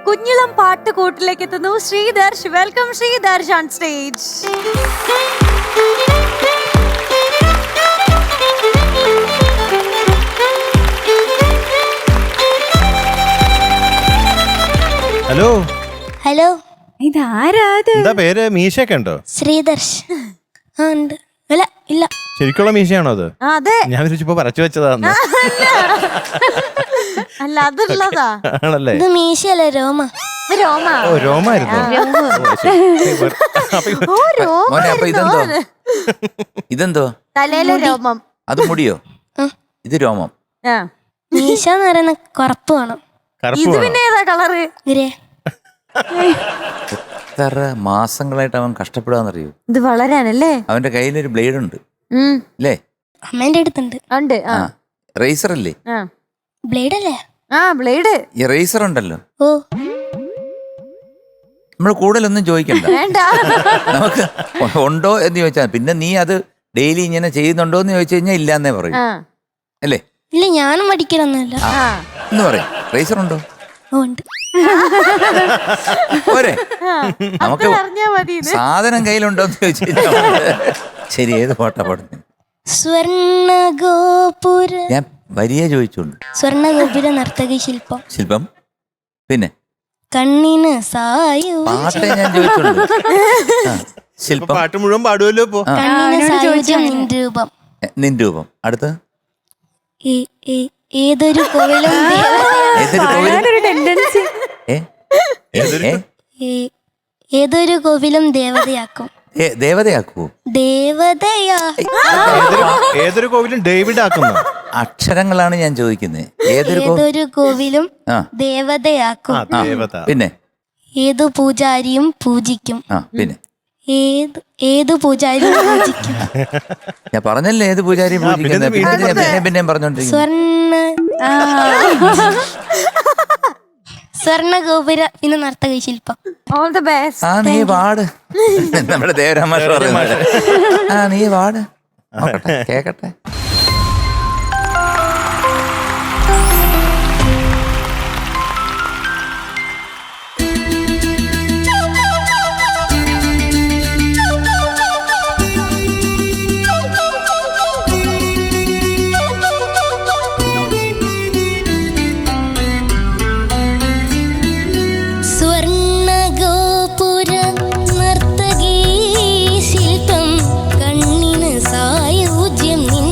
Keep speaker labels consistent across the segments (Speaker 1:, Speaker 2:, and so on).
Speaker 1: കുഞ്ഞിളം പാട്ടുകൂട്ടിലേക്ക് എത്തുന്നു Sridarsh. Welcome Sridarsh on stage.
Speaker 2: Hello.
Speaker 3: Hello,
Speaker 1: ഇതാരാ?
Speaker 2: എന്താ പേര്? മീശയൊക്കെ ഉണ്ടോ?
Speaker 3: ശ്രീദർശ്. ഉണ്ട്. അല്ല, ഇല്ല.
Speaker 2: ശരിക്കുള്ള മീശയാണോ അത്?
Speaker 1: അതെ.
Speaker 2: ഞാൻ വിചാരിച്ചപ്പോ പറിച്ചു വെച്ചതാന്ന്.
Speaker 1: അല്ല, അതുള്ളതാ.
Speaker 2: ആണല്ലേ?
Speaker 3: ഇത് മീശയല്ല, രോമ.
Speaker 1: രോമ.
Speaker 2: ഓ, രോമായിരുന്നു.
Speaker 4: മോനെ, അപ്പൊ ഇതെന്തോ
Speaker 1: തലയിലെ രോമം.
Speaker 4: അത് മുടിയോ? ഇത് രോമം.
Speaker 3: മീശ എന്ന് പറയുന്ന കറുപ്പ് വേണം.
Speaker 1: ഇത് പിന്നെ ഏതാ കളറ്?
Speaker 3: ഗ്രേ.
Speaker 4: എത്ര മാസങ്ങളായിട്ട് അവൻ കഷ്ടപ്പെടാന്നറിയോ
Speaker 1: ഇത് വളരാനല്ലേ?
Speaker 4: അവന്റെ കയ്യിലൊരു ബ്ലേഡ് ഉണ്ട് അല്ലേ?
Speaker 3: അമ്മേന്റെ അടുത്തുണ്ട്.
Speaker 1: ഉണ്ട്.
Speaker 4: റേസർ അല്ലേ?
Speaker 3: ബ്ലേഡ് അല്ലേ?
Speaker 1: ബ്ലേഡ്.
Speaker 4: ഈ റേസർ ഉണ്ടല്ലോ.
Speaker 3: ഓ,
Speaker 4: നമ്മൾ കൂടുതലൊന്നും ചോദിക്കണ്ട.
Speaker 1: വേണ്ട.
Speaker 4: നമുക്ക് ഉണ്ടോ എന്ന് ചോദിച്ചാൽ പിന്നെ നീ അത് ഡെയിലി ഇങ്ങനെ ചെയ്യുന്നുണ്ടോ എന്ന് ചോദിച്ചു കഴിഞ്ഞാൽ ഇല്ലാന്നേ പറയും അല്ലേ?
Speaker 3: ഇല്ല, ഞാനും പഠിക്കലൊന്നുമില്ല.
Speaker 4: എന്ന് പറയും. റേസർ ഉണ്ടോ?
Speaker 3: ഉണ്ട്.
Speaker 4: പോരെ, നമുക്ക്
Speaker 1: അറിഞ്ഞാ മതി.
Speaker 4: സാധനം കയ്യിലുണ്ടോ എന്ന് ചോദിച്ചു കഴിഞ്ഞാൽ ശരി, ഏത് പാട്ടാ പാടുന്നത്?
Speaker 3: സ്വർണ്ണഗോപുര.
Speaker 4: ഞാൻ വരിയ ചോദിച്ചോണ്ട്.
Speaker 3: സ്വർണ്ണഗോപുര നർത്തകി ശില്പം.
Speaker 4: ശില്പം. പിന്നെ
Speaker 3: കണ്ണിന് സായു.
Speaker 4: പാട്ടേ ഞാൻ ചോദിച്ചോണ്ട്. ശില്പം.
Speaker 2: പാട്ട് മുഴുവൻ പാടുമല്ലോ ഇപ്പൊ.
Speaker 3: കണ്ണിന് സായുജ്യം നിൻരൂപം.
Speaker 4: നിൻരൂപം. അടുത്ത്
Speaker 3: ഏതൊരു കോവിലും ഏതൊരു കോവിലും ദേവതയാക്കും.
Speaker 4: ദേവതയാക്കൂ.
Speaker 3: ദേവതയാ.
Speaker 2: ഏതൊരു കോവിലും ഡേവിഡ് ആക്കുന്നു.
Speaker 4: അക്ഷരങ്ങളാണ് ഞാൻ ചോദിക്കുന്നത്.
Speaker 3: ഏതൊരു കോവിലും ദേവതയാക്കും.
Speaker 4: പിന്നെ
Speaker 3: ഏതു പൂജാരിയും പൂജിക്കും.
Speaker 4: പിന്നെ
Speaker 3: ഏതു പൂജാരിയും പൂജിക്കും.
Speaker 4: ഞാൻ പറഞ്ഞല്ലേ ഏത് പൂജാരി പൂജിക്കുന്നത്. പിന്നെയും പറഞ്ഞോണ്ടിരിക്കുന്നു.
Speaker 3: സ്വർണ്ണഗോപുര പിന്നെ നർത്തകി ശില്പം.
Speaker 1: All the best.
Speaker 4: നീ പാട്. നമ്മുടെ ദേവരാമാഷ പറയുന്നത്. നീ പാട്, കേക്കട്ടെ.
Speaker 3: ശില്പം കണ്ണിന് സായുജ്യം നിൻ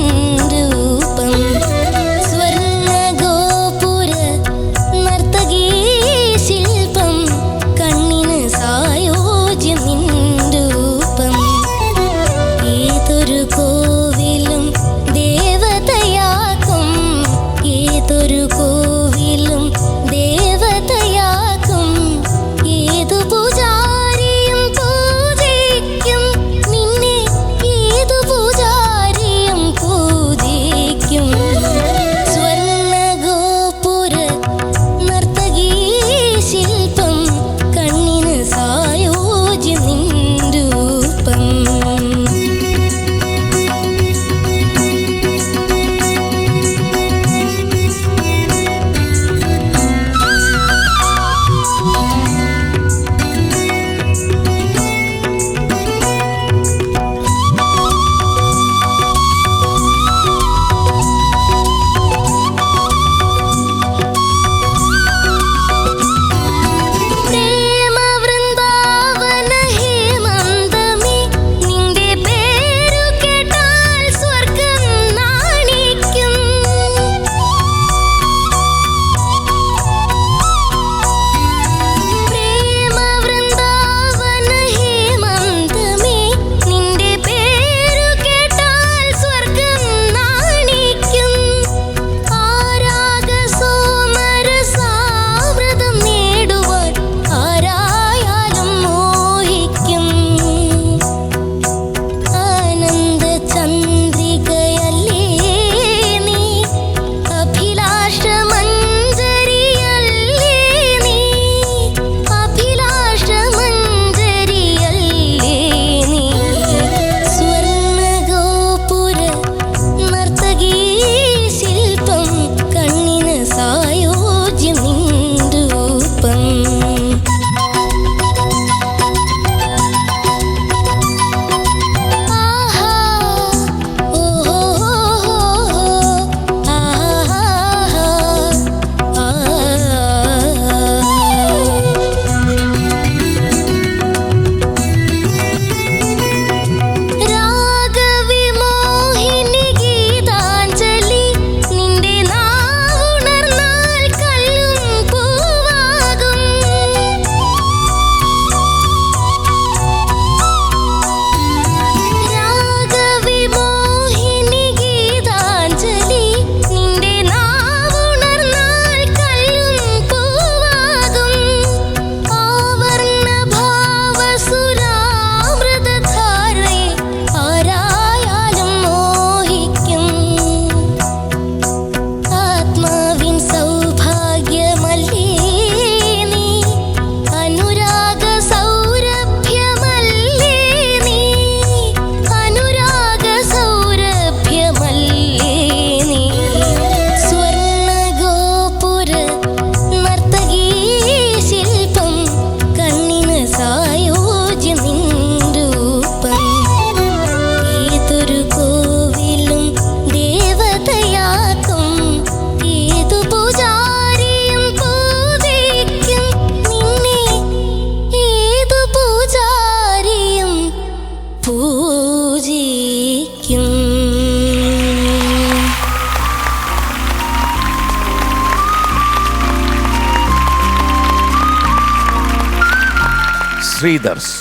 Speaker 4: ശ്രീദർശ്.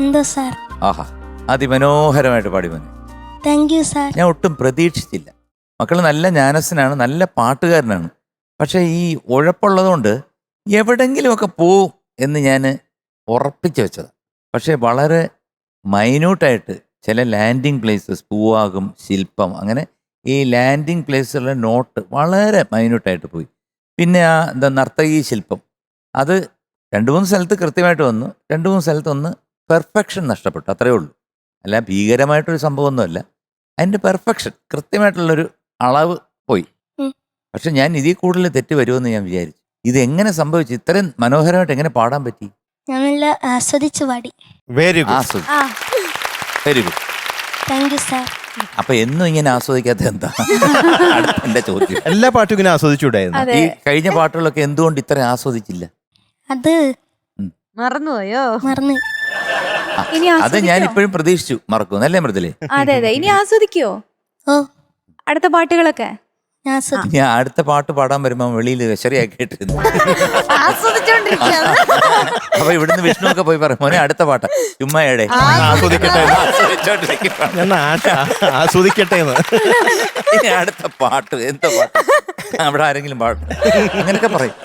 Speaker 3: എന്തോ സാർ?
Speaker 4: ആഹാ, അതിമനോഹരമായിട്ട് പാടി മോനെ.
Speaker 3: Thank you sir.
Speaker 4: ഞാൻ ഒട്ടും പ്രതീക്ഷിച്ചില്ല. മക്കൾ നല്ല ജ്ഞാനസ്ഥനാണ്, നല്ല പാട്ടുകാരനാണ്. പക്ഷേ ഈ ഉഴപ്പുള്ളതുകൊണ്ട് എവിടെങ്കിലുമൊക്കെ പോവും എന്ന് ഞാൻ ഉറപ്പിച്ചു വെച്ചതാണ്. പക്ഷേ വളരെ മൈന്യൂട്ടായിട്ട് ചില ലാൻഡിങ് പ്ലേസസ്, പൂവാകും, ശില്പം, അങ്ങനെ ഈ ലാൻഡിങ് പ്ലേസുകളുടെ നോട്ട് വളരെ മൈന്യൂട്ടായിട്ട് പോയി. പിന്നെ ആ നർത്തകി ശില്പം, അത് 2-3 സ്ഥലത്ത് കൃത്യമായിട്ട് വന്നു, 2-3 സ്ഥലത്തൊന്ന് പെർഫെക്ഷൻ നഷ്ടപ്പെട്ടു, അത്രയേ ഉള്ളൂ. അല്ല ഭീകരമായിട്ടൊരു സംഭവമൊന്നുമല്ല, അതിൻ്റെ പെർഫെക്ഷൻ കൃത്യമായിട്ടുള്ളൊരു അളവ് പോയി. പക്ഷെ ഞാൻ ഇതിൽ കൂടുതൽ തെറ്റ് വരുമെന്ന് ഞാൻ വിചാരിച്ചു. ഇത് എങ്ങനെ സംഭവിച്ചു? ഇത്രയും മനോഹരമായിട്ട് എങ്ങനെ പാടാൻ പറ്റി?
Speaker 3: ഞാൻ നല്ല ആസ്വദിച്ചു പാടി.
Speaker 2: Very good.
Speaker 4: ആസ്വദിച്ചു. Very good.
Speaker 3: Thank you sir.
Speaker 4: അപ്പൊ എന്നും ഇങ്ങനെ ആസ്വദിക്കാത്ത എന്താ? അടുത്ത എന്റെ ചോദ്യം.
Speaker 2: എല്ലാ പാട്ടും ഇങ്ങനെ ആസ്വദിച്ചുകൂടായിരുന്നു.
Speaker 4: ഈ കഴിഞ്ഞ പാട്ടുകളൊക്കെ എന്തുകൊണ്ട് ഇത്ര ആസ്വദിച്ചില്ല?
Speaker 3: അത്
Speaker 1: മറന്നുപോയോ?
Speaker 3: മറന്നു.
Speaker 4: അത് ഞാൻ ഇപ്പോഴും പ്രതീക്ഷിച്ചു മറക്കും, അല്ലേ മൃദുലേ?
Speaker 5: അതെ അതെ, ഇനി ആസ്വദിക്കോ
Speaker 3: ഓ,
Speaker 5: അടുത്ത പാട്ടുകളൊക്കെ?
Speaker 3: ഞാൻ ആസ്വദിച്ചു.
Speaker 4: ഞാൻ അടുത്ത പാട്ട് പാടാൻ വരുമ്പോ വെളിയിൽ ശരിയാക്കിയിട്ടിരുന്നു.
Speaker 1: ആസ്വദിച്ചോണ്ടിരിക്കുകയാണ്.
Speaker 4: അപ്പൊ ഇവിടുന്ന് വിഷ്ണു ഒക്കെ പോയി പറയും, മോനെ അടുത്ത പാട്ട് ചുമ്മാ എടെ
Speaker 2: ആസ്വദിക്കട്ടെ ഞാൻ ആസ്വദിക്കട്ടെ എന്ന്.
Speaker 4: ഇനി അടുത്ത പാട്ട് എന്താ പാട്ട്, അവിടെ ആരെങ്കിലും പാട്ട്, അങ്ങനെയൊക്കെ പറയും.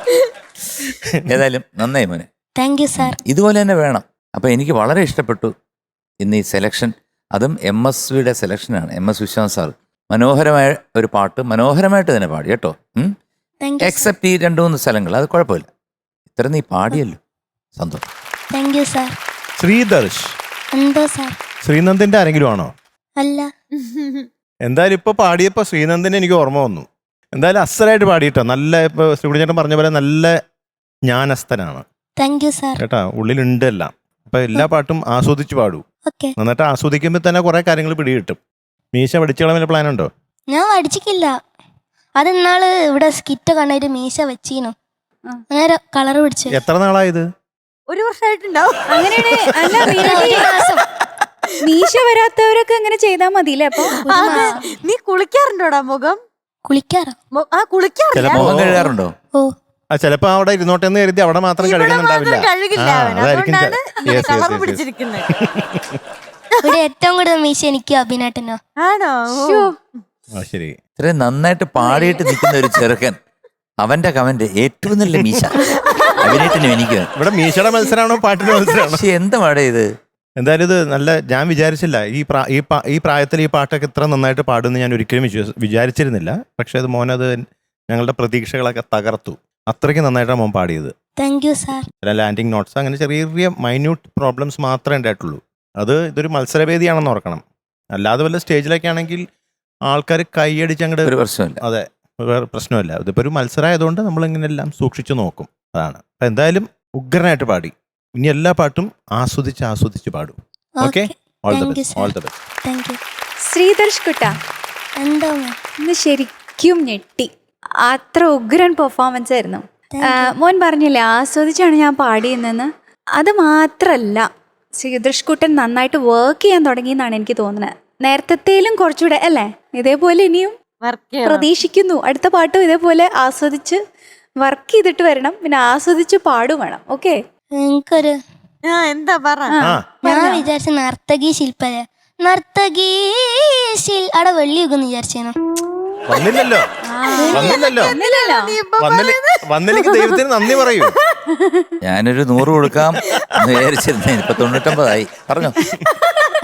Speaker 4: ഏതായാലും നന്നായി മോനെ,
Speaker 3: താങ്ക് യു സാർ.
Speaker 4: ഇതുപോലെ തന്നെ വേണം. അപ്പൊ എനിക്ക് വളരെ ഇഷ്ടപ്പെട്ടു ഇന്ന് ഈ സെലക്ഷൻ. അതും MSVയുടെ സെലക്ഷനാണ്, MS വിശ്വനാഥ് സാർ. മനോഹരമായ ഒരു പാട്ട്, മനോഹരമായിട്ട് തന്നെ പാടി കേട്ടോ.
Speaker 3: Thank U.
Speaker 4: എക്സെപ്റ്റ് ഈ 2-3 സ്ഥലങ്ങൾ, അത് കുഴപ്പമില്ല. ഇത്ര നീ പാടിയല്ലോ, സന്തോഷം.
Speaker 3: Thank you sir.
Speaker 2: ശ്രീദർശ്,
Speaker 3: എന്തോ സാർ?
Speaker 2: ശ്രീനന്ദിന്റെ ആരെങ്കിലും ആണോ?
Speaker 3: അല്ല.
Speaker 2: എന്തായാലും ഇപ്പൊ പാടിയപ്പോ ശ്രീനന്ദിനെ എനിക്ക് ഓർമ്മ വന്നു. എന്തായാലും അസലായിട്ട് പാടിയിട്ടോ. നല്ല ഇപ്പൊ ശ്രീകുടിച്ചേട്ടൻ പറഞ്ഞ പോലെ നല്ല ജ്ഞാനസ്ഥനാണ്
Speaker 3: താങ്ക് യു സാർ.
Speaker 2: കേട്ടാ. ഉള്ളിലുണ്ട് എല്ലാം. അപ്പൊ എല്ലാ പാട്ടും ആസ്വദിച്ച് പാടൂ.
Speaker 3: ഓക്കെ.
Speaker 2: എന്നിട്ട് ആസ്വദിക്കുമ്പോൾ തന്നെ കുറെ കാര്യങ്ങൾ പിടികിട്ടും. മീശ പഠിച്ചോളാൻ വല്ല പ്ലാൻ ഉണ്ടോ?
Speaker 3: ഞാൻ പഠിച്ചിട്ടില്ല. അത് ഇന്നാള് ഇവിടെ സ്കിറ്റ് കണ്ടിട്ട് മീശ വെച്ചീനു, അങ്ങനെ കളർ പിടിച്ചു.
Speaker 2: എത്ര നാളായത്?
Speaker 1: 1 വർഷമായിട്ടുണ്ടാവും.
Speaker 5: അങ്ങനെയാണ്. അല്ല
Speaker 3: ഒരു മാസം.
Speaker 5: മീശ വരാത്തവരൊക്കെ അങ്ങനെ ചെയ്താൽ മതിയില്ലേ? അപ്പൊ
Speaker 1: അതെ. നീ കുളിക്കാറുണ്ടോടാ മുഖം?
Speaker 3: കുളിക്കാറോ?
Speaker 1: കുളിക്കാറില്ല.
Speaker 2: ചിലപ്പോ
Speaker 4: മുഖം കഴുകാറുണ്ടോ?
Speaker 3: ഓ,
Speaker 2: ചിലപ്പോ അവിടെ ഇരുന്നോട്ടെ എന്ന് കരുതി അവിടെ മാത്രം
Speaker 1: ഇവിടെ
Speaker 2: കഴുകുന്നുണ്ടാവില്ല.
Speaker 1: മാത്രം കഴുകില്ല
Speaker 2: ആ,
Speaker 1: അവൻ.
Speaker 2: അതായിരിക്കും
Speaker 1: അതുകൊണ്ടാണ്
Speaker 2: Yes, yes,
Speaker 1: colour
Speaker 2: yes, yes.
Speaker 1: പിടിച്ചിരിക്കുന്നത്.
Speaker 3: ഇവിടെ ഏറ്റവും കൂടുതൽ മീശ എനിക്ക് അഭിനേട്ടനോ.
Speaker 1: ആണോ?
Speaker 5: ശ്ശോ.
Speaker 2: ആ, ശരി.
Speaker 4: ഇത്രയും നന്നായിട്ട് പാടിയിട്ട് നിൽക്കുന്ന ഒരു ചെറുക്കൻ, അവന്റെ കമന്റ് ഏറ്റവും നല്ല മീശ അഭിനയത്തിനും എനിക്ക്.
Speaker 2: ഇവിടെ മീശയുടെ മത്സരമാണോ പാട്ടിന്റെ മത്സരമാണോ?
Speaker 4: പക്ഷെ എന്താ പാടേ ഇത്?
Speaker 2: എന്തായാലും ഇത് നല്ല, ഞാൻ വിചാരിച്ചില്ല ഈ പ്രായത്തിൽ ഈ പാട്ടൊക്കെ ഇത്ര നന്നായിട്ട് പാടുമെന്ന് ഞാൻ ഒരിക്കലും വിചാരിച്ചിരുന്നില്ല. പക്ഷെ അത് മോനത് ഞങ്ങളുടെ പ്രതീക്ഷകളൊക്കെ തകർത്തു. അത്രയ്ക്ക് നന്നായിട്ടാണ് മോൻ പാടിയത്.
Speaker 3: Thank you sir.
Speaker 2: Landing notes അങ്ങനെ ചെറിയ ചെറിയ മൈന്യൂട്ട് പ്രോബ്ലംസ് മാത്രമേ ഉണ്ടായിട്ടുള്ളൂ. ഇതൊരു മത്സരവേദിയാണെന്ന് ഓർക്കണം. അല്ലാതെ വല്ല സ്റ്റേജിലൊക്കെ ആണെങ്കിൽ ആൾക്കാർ കൈയടിച്ച് അങ്ങോട്ട്,
Speaker 4: ഒരു പ്രശ്നമില്ല.
Speaker 2: അതെ, വേറെ പ്രശ്നമില്ല. ഇതിപ്പോൾ ഒരു മത്സരമായതുകൊണ്ട് നമ്മളിങ്ങനെ എല്ലാം സൂക്ഷിച്ചു നോക്കും. അതാണ്. അപ്പം എന്തായാലും ഉഗ്രനായിട്ട് പാടി. ഇനി എല്ലാ പാട്ടും ആസ്വദിച്ച് പാടും. Okay, all the
Speaker 3: Thank you,
Speaker 2: best.
Speaker 3: sir.
Speaker 2: All the best.
Speaker 3: Thank U.
Speaker 5: Sridarsh കുട്ട
Speaker 3: എന്താ
Speaker 5: ഇന്ന് ശരിക്കും ഞെട്ടി. അത്ര ഉഗ്രൻ പെർഫോമൻസ് ആയിരുന്നു.
Speaker 3: Thank you.
Speaker 5: മോൻ പറഞ്ഞില്ലേ ആസ്വദിച്ചാണ് ഞാൻ പാടിയെന്ന്. അത് മാത്രല്ല, ശ്രീദർശ് കുട്ടൻ നന്നായിട്ട് വർക്ക് ചെയ്യാൻ തുടങ്ങി എന്നാണ് എനിക്ക് തോന്നുന്നത്. നേരത്തേലും കുറച്ചുകൂടെ അല്ലേ? ഇതേപോലെ ഇനിയും പ്രതീക്ഷിക്കുന്നു. അടുത്ത പാട്ടും ഇതേപോലെ ആസ്വദിച്ച് വർക്ക് ചെയ്തിട്ട് വരണം, പിന്നെ ആസ്വദിച്ച് പാടും വേണം. ഓക്കെ.
Speaker 3: എനിക്കൊരു
Speaker 1: എന്താ പറ?
Speaker 3: ഞാൻ വിചാരിച്ച നർത്തകി ശില്പര നർത്തകി അവിടെ വെള്ളി വെക്കുന്നു വിചാരിച്ചേനു.
Speaker 2: വന്നില്ലല്ലോ. വന്നില്ലെങ്കിൽ ദൈവത്തിന് നന്ദി പറയൂ.
Speaker 4: ഞാനൊരു 100 കൊടുക്കാം എന്ന് വിചാരിച്ചിരുന്നേ, ഇപ്പൊ 99 പറഞ്ഞോ.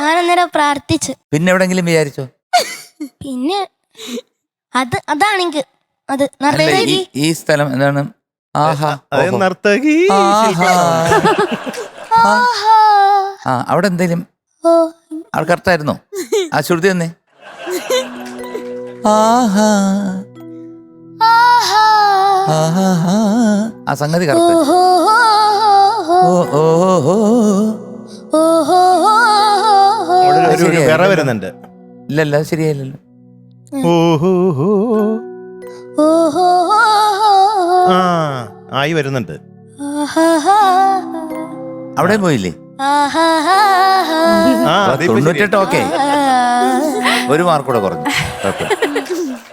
Speaker 3: ഞാൻ അന്നേരം പ്രാർത്ഥിച്ചു.
Speaker 4: പിന്നെ എവിടെങ്കിലും വിചാരിച്ചോ?
Speaker 3: പിന്നെ അതാണെങ്കിൽ അത്
Speaker 4: അല്ല,
Speaker 3: നർത്തകി.
Speaker 4: ഈ സ്ഥലം എന്താണ്? ആഹാ,
Speaker 2: അതെ,
Speaker 4: ഓഹോ.
Speaker 2: നർത്തകി.
Speaker 4: ആഹാ.
Speaker 3: ആഹാ.
Speaker 4: ആ, അവിടെ എന്തേലും
Speaker 3: ഓ,
Speaker 4: ആൾ കറക്റ്റായിരുന്നോ? ആ ശ്രുതി തന്നെ. ആഹാ
Speaker 3: ആഹാ.
Speaker 4: ആഹാ. ആ സംഗതി കറക്റ്റ്.
Speaker 3: ഓഹോ,
Speaker 4: ഓ ഓ ഓ.
Speaker 3: ഓഹോ.
Speaker 2: അവിടെ ഒരു വിറ വരുന്നുണ്ട്.
Speaker 4: ഇല്ലല്ല, അത് ശരിയായില്ലല്ലോ.
Speaker 2: ഓഹോ.
Speaker 3: ഓഹോ.
Speaker 2: ആ, ആയി വരുന്നുണ്ട്.
Speaker 4: അവിടെ പോയില്ലേ?
Speaker 2: ആ, അതിപ്പോ
Speaker 4: 98 ഓക്കെ. 1 മാർക്ക് കൂടെ കുറഞ്ഞു.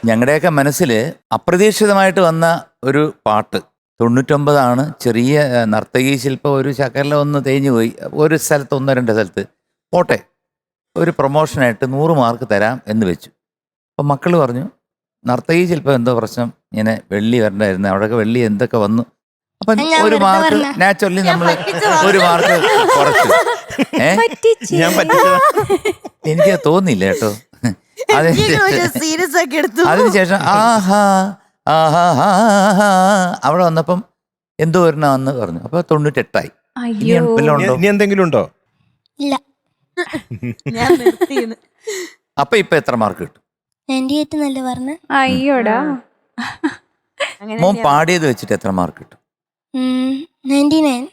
Speaker 4: ഞങ്ങളുടെയൊക്കെ മനസ്സിൽ അപ്രതീക്ഷിതമായിട്ട് വന്ന ഒരു പാട്ട്, 99 ചെറിയ നർത്തകീ ശില്പം ഒരു ശകലം ഒന്ന് തേഞ്ഞു പോയി, ഒരു സ്ഥലത്ത് 1-2 സ്ഥലത്ത് പോട്ടെ, ഒരു പ്രൊമോഷനായിട്ട് 100 മാർക്ക് തരാം എന്ന് വെച്ചു. അപ്പം മക്കൾ പറഞ്ഞു നർത്തകീ ശില്പം എന്തോ പ്രശ്നം, ഇങ്ങനെ വെള്ളി വരണ്ടായിരുന്നു, അവിടെയൊക്കെ വെള്ളി എന്തൊക്കെ വന്നു. അപ്പം
Speaker 3: ഞാൻ
Speaker 4: ഒരു
Speaker 3: വെറുതെ
Speaker 4: മാർക്ക്
Speaker 3: പറഞ്ഞ.
Speaker 4: നാച്ചുറലി നമ്മൾ ഒരു മാർക്ക് കുറച്ചു.
Speaker 2: ഞാൻ പറ്റിച്ചതാ.
Speaker 4: എനിക്ക് തോന്നിയില്ല കേട്ടോ.
Speaker 1: സീരിയസ് ആക്കി എടുത്തു.
Speaker 4: അതിനുശേഷം ആഹാ ആഹാ അവിടെ വന്നപ്പം എന്തോ ഒരെണ്ണമെന്ന് പറഞ്ഞു. അപ്പൊ 98ആയി. ഇനി
Speaker 5: അയ്യോ
Speaker 4: വല്ലതും ഉണ്ടോ?
Speaker 2: ഇനി എന്തെങ്കിലും ഉണ്ടോ?
Speaker 3: ഇല്ല.
Speaker 1: ഞാൻ നിർത്തിയെന്ന്.
Speaker 4: അപ്പൊ ഇപ്പൊ എത്ര മാർക്ക് കിട്ടും?
Speaker 3: 98 നല്ല പറഞ്ഞ.
Speaker 5: അയ്യോടാ.
Speaker 1: അങ്ങനെ
Speaker 4: മോൻ
Speaker 1: തന്നെയാ.
Speaker 4: പാടിയത് വെച്ചിട്ട് എത്ര മാർക്ക് കിട്ടും?
Speaker 3: 99.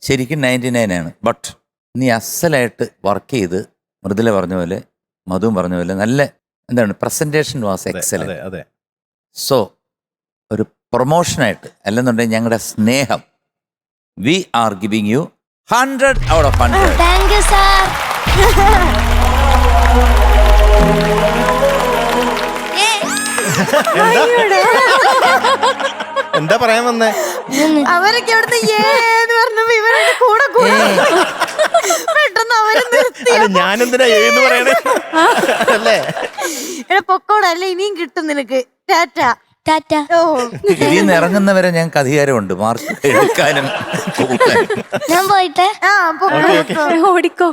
Speaker 4: ശരിക്കും 99 ആണ്. ബട്ട് നീ അസലായിട്ട് വർക്ക് ചെയ്ത് മൃദുല പറഞ്ഞ പോലെ മധുവും പറഞ്ഞ പോലെ നല്ല എന്താണ് പ്രസന്റേഷൻ വാസ്
Speaker 2: അതെ,
Speaker 4: എക്സലന്റ്.
Speaker 2: അതെ.
Speaker 4: സോ ഒരു പ്രൊമോഷനായിട്ട് അല്ലെന്നുണ്ടെങ്കിൽ ഞങ്ങളുടെ സ്നേഹം we are giving you 100 out of 100.
Speaker 3: Thank you sir.
Speaker 2: എന്താ പറയാൻ വന്നേ?
Speaker 1: അവരൊക്കെ അവിടുന്ന് ഏന്ന് പറഞ്ഞപ്പോ ഇവരുടെ കൂടെ കൂടെ പെട്ടെന്ന് അവര് നിർത്തി.
Speaker 2: അല്ല ഞാനെന്തിനാ എന്ന് പറയണേ അല്ലേ?
Speaker 1: എടാ പൊക്കോടല്ലേ, ഇനിയും കിട്ടും നിനക്ക്. ടാറ്റ.
Speaker 3: ടാറ്റ.
Speaker 1: ഓ
Speaker 4: ഇതിൽ നിന്ന് ഇറങ്ങുന്നവരെ ഞങ്ങൾക്ക് അധികാരമുണ്ട് മാർക്ക് എടുക്കാനും കൂട്ടാനും.
Speaker 3: ഞാൻ പോയിട്ട്.
Speaker 1: ആ പൊക്കോ.
Speaker 5: ഓടിക്കോ.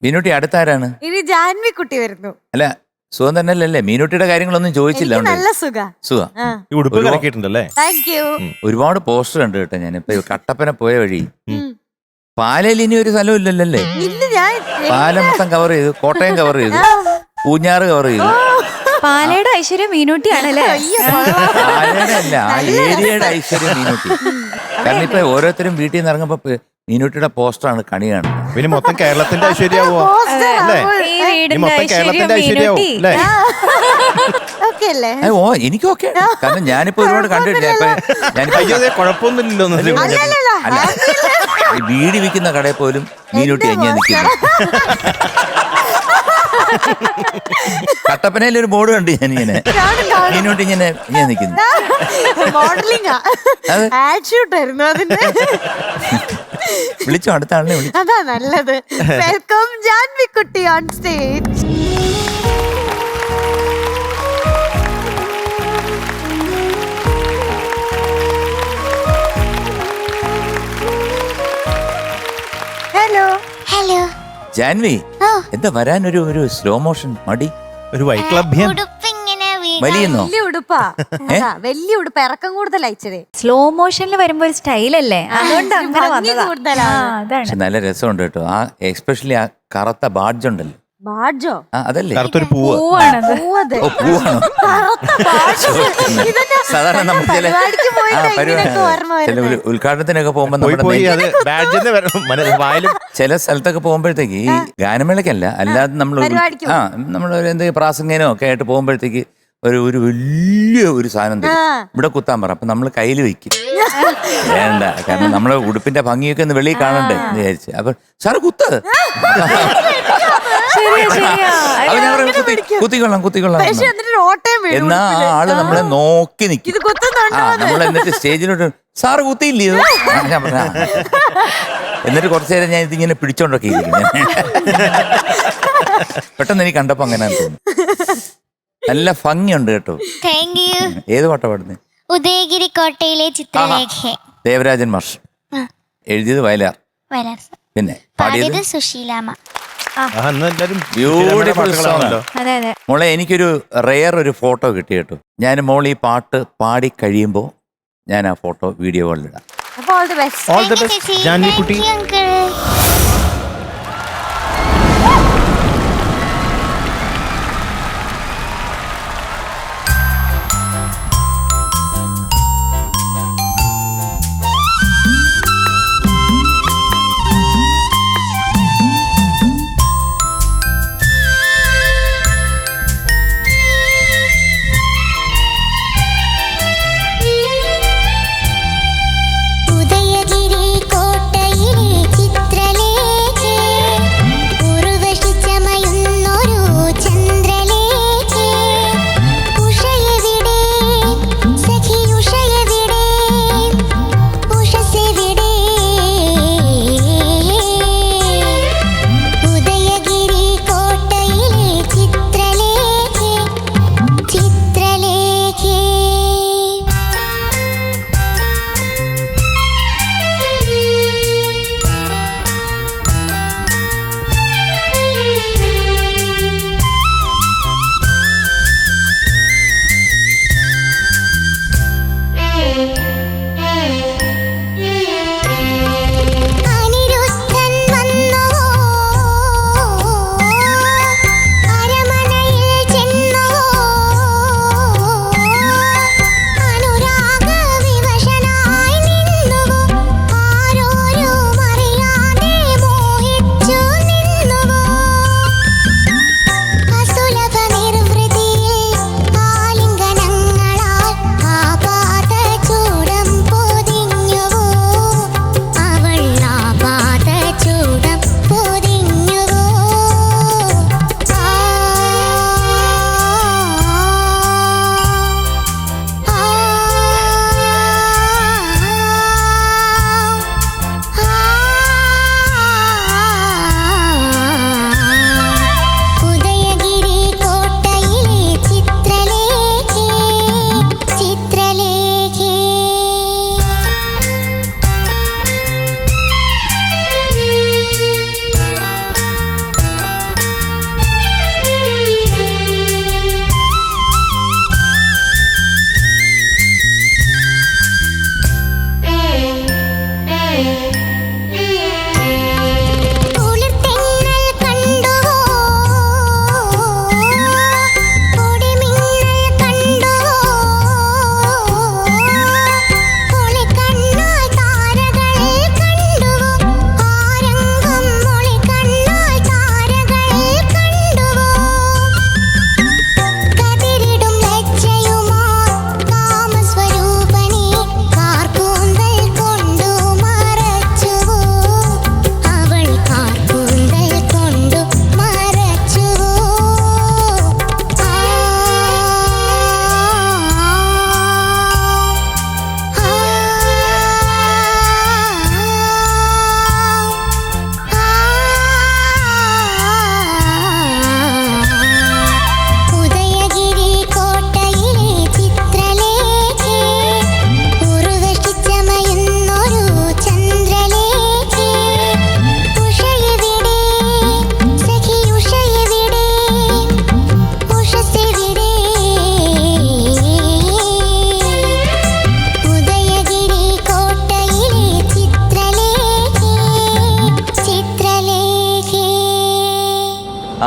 Speaker 4: മീനുട്ടി അടുത്താരാണ്?
Speaker 1: ഇനി ജാൻവി കുട്ടി വരുന്നു.
Speaker 4: അല്ല സുഖം തന്നെയല്ലേ? മീനുട്ടിയുടെ കാര്യങ്ങളൊന്നും ചോദിച്ചില്ല.
Speaker 1: എനിക്ക് നല്ല സുഖ.
Speaker 4: സുഖം.
Speaker 2: ഈ ഉടുപ്പ് കലക്കിയിട്ടുണ്ടല്ലേ?
Speaker 1: Thank you.
Speaker 4: ഒരുപാട് പോസ്റ്റർ കണ്ടു കേട്ടോ. ഞാനിപ്പോ കട്ടപ്പന പോയ വഴി പാലയിൽ ഇനി ഒരു സ്ഥലം ഇല്ലല്ലേ?
Speaker 1: ഇല്ല ഞാൻ
Speaker 4: പാലം മൊത്തം കവർ ചെയ്തു, കോട്ടയം കവർ ചെയ്തു, പൂഞ്ഞാറ് കവർ ചെയ്തു.
Speaker 5: പാലയുടെ ഐശ്വര്യം മീനൂട്ടിയാണല്ലേ?
Speaker 1: അയ്യോ, കൊള്ളാം.
Speaker 4: പാലയുടെ അല്ല, ആ ഏരിയയുടെ ഐശ്വര്യം മീനുട്ടി. കാരണം ഇപ്പൊ ഓരോരുത്തരും വീട്ടിൽ നിന്ന് ഇറങ്ങുമ്പോ മീനുട്ടിയുടെ പോസ്റ്ററാണ് കണി കാണുന്നത്.
Speaker 2: പിന്നെ മൊത്തം കേരളത്തിന്റെ ഐശ്വര്യാവോ
Speaker 1: പോസ്റ്റർ
Speaker 2: അല്ലേ?
Speaker 5: ഈ
Speaker 2: ഇനി
Speaker 5: വീടിന്റെ
Speaker 2: മൊത്തം
Speaker 5: ഐശ്വര്യം
Speaker 2: കേരളത്തിന്റെ ഐശ്വര്യാവും
Speaker 5: മീനൂട്ടി.
Speaker 2: അല്ലേ?
Speaker 1: ഓക്കെ അല്ലേ?
Speaker 4: ഓ എനിക്കൊക്കെ, കാരണം ഞാനിപ്പോ ഒരുപാട് കണ്ടിട്ടില്ല. ഞാനിപ്പോ
Speaker 2: അയ്യോ അതെ, കുഴപ്പമൊന്നുമില്ലല്ലോ എന്ന്
Speaker 1: അല്ലല്ല,
Speaker 4: അല്ല, ഈ ബീഡി വിൽക്കുന്ന കടയിൽ പോലും മീനുട്ടി അഞ്ഞു നിൽക്കുന്നു. കട്ടപ്പനയിൽ ഒരു ബോർഡ് കണ്ടു ഞാനിങ്ങനെ, മീനുട്ടി ഇങ്ങനെ നിൽക്കുന്നു.
Speaker 1: മോഡലിംഗ്
Speaker 4: അത്
Speaker 1: ആഡ് ഷൂട്ട് ആയിരുന്നു അതിന്റെ.
Speaker 4: വിളിച്ചോ, അടുത്ത ആളിനെ വിളിച്ചു.
Speaker 1: അതാ നല്ലത്. വെൽക്കം ജാൻവി കുട്ടി on stage. Hello.
Speaker 3: Hello.
Speaker 4: Janvi, എന്താ വരാൻ ഒരു സ്ലോ മോഷൻ മടി?
Speaker 2: ഒരു വൈക്ലഭ്യം.
Speaker 3: ഉടുപ്പിങ്ങനെ
Speaker 4: വലിയെന്നോ?
Speaker 1: വലിയ ഉടുപ്പാ. അതാ, വലിയ ഉടുപ്പ്, ഇറക്കം കൂടുതൽ അയച്ചതേ.
Speaker 5: സ്ലോ മോഷനിൽ വരുമ്പോ ഒരു സ്റ്റൈലല്ലേ, അതുകൊണ്ട് അങ്ങനെ
Speaker 1: ഭംഗി
Speaker 5: വന്നതാ.
Speaker 1: കൂടുതലാണ്.
Speaker 5: അതാണ്.
Speaker 4: പക്ഷെ നല്ല രസമുണ്ട് കേട്ടോ. ആ എസ്പെഷ്യലി ആ കറുത്ത ബാഡ്ജ് ഉണ്ടല്ലോ.
Speaker 1: ബാഡ്ജോ?
Speaker 4: ആ അതല്ലേ?
Speaker 2: കറുത്തൊരു പൂവ്.
Speaker 5: പൂവാണത്.
Speaker 1: പൂവത്.
Speaker 4: ഓ പൂവാണോ?
Speaker 1: കറുത്ത ബാഡ്ജ്. ഇതെന്നാ
Speaker 4: സാധാരണ നമുക്ക് ചില
Speaker 1: പരിപാടിക്ക് പോയിട്ടാ ഇങ്ങനെയൊക്കെ ഓർമ്മ
Speaker 4: ചില
Speaker 1: വരുന്നത്.
Speaker 4: ഉദ്ഘാടനത്തിനൊക്കെ പോകുമ്പോ
Speaker 2: പോയി
Speaker 4: നമ്മുടെ
Speaker 2: പോയി അത് ബാഡ്ജിന്ന് വായിലും
Speaker 4: ചില സ്ഥലത്തൊക്കെ പോകുമ്പോഴത്തേക്ക് ഈ ഗാനമേളക്കല്ല, അല്ലാതെ നമ്മൾ
Speaker 1: പരിപാടിക്ക്
Speaker 4: നമ്മൾ എന്തെങ്കിലും പ്രാസംഗികനോ ഒക്കെ ആയിട്ട് പോകുമ്പോഴത്തേക്ക് ഒരു വലിയ ഒരു സാധനം തരും. ഇവിടെ കുത്താൻ പറ. അപ്പൊ നമ്മൾ കയ്യിൽ വെക്കും. വേണ്ട, കാരണം നമ്മളെ ഉടുപ്പിന്റെ ഭംഗിയൊക്കെ ഒന്ന് വെളിയിൽ കാണണ്ടേ എന്ന് വിചാരിച്ചു. അപ്പൊ സാറ് കുത്ത്.
Speaker 5: ശരിയാ, ശരിയാ.
Speaker 4: അപ്പൊ ഞാൻ പറയും, കുത്തിക്കൊള്ളാം കുത്തിക്കൊള്ളാം
Speaker 1: പക്ഷെ എന്നിട്ട് ഒരു ഓട്ടയും വീഴും
Speaker 4: എന്നാ ആ
Speaker 1: ഉടുപ്പില്.
Speaker 4: ആള് നമ്മളെ നോക്കി നിൽക്കും.
Speaker 1: ഇത് കുത്തുന്നുണ്ടോ?
Speaker 4: നമ്മൾ എന്നിട്ട് സ്റ്റേജിലോട്ട് സാറ് കുത്തിയില്ലയോ? ഞാൻ പറഞ്ഞ എന്നിട്ട് കുറച്ചു നേരം ഞാൻ ഇതിങ്ങനെ പിടിച്ചോണ്ടൊക്കെ ഇരിക്കും. പെട്ടെന്ന് എനിക്ക് കണ്ടപ്പോ അങ്ങനെ തോന്നുന്നു. നല്ല ഭംഗിയുണ്ട് കേട്ടോ.
Speaker 3: Thank U.
Speaker 4: ഏത് പാട്ടാ പാടുന്നത്?
Speaker 3: ഉദയഗിരി കോട്ടയിലെ ചിത്രരേഖ.
Speaker 4: ദേവരാജൻ മാഷ് എഴുതിയത് വയലാർ,
Speaker 3: വരാം.
Speaker 4: പിന്നെ
Speaker 3: പാടിയത്
Speaker 4: പാടിയത്
Speaker 3: സുശീലാമ്മ.
Speaker 4: Beautiful song.
Speaker 5: അതെ അതെ.
Speaker 4: മോളെ എനിക്കൊരു റെയർ ഒരു ഫോട്ടോ കിട്ടി കേട്ടോ. ഞാൻ മോൾ ഈ പാട്ട് പാടി കഴിയുമ്പോൾ ഞാൻ ആ ഫോട്ടോ വീഡിയോ കോളിലിടാം.
Speaker 1: അപ്പൊ all the best.
Speaker 2: All the best Janvi കുട്ടി.
Speaker 3: അങ്കിൾ. ഉദയഗിരി കോട്ടയിലെ ചിത്രലേ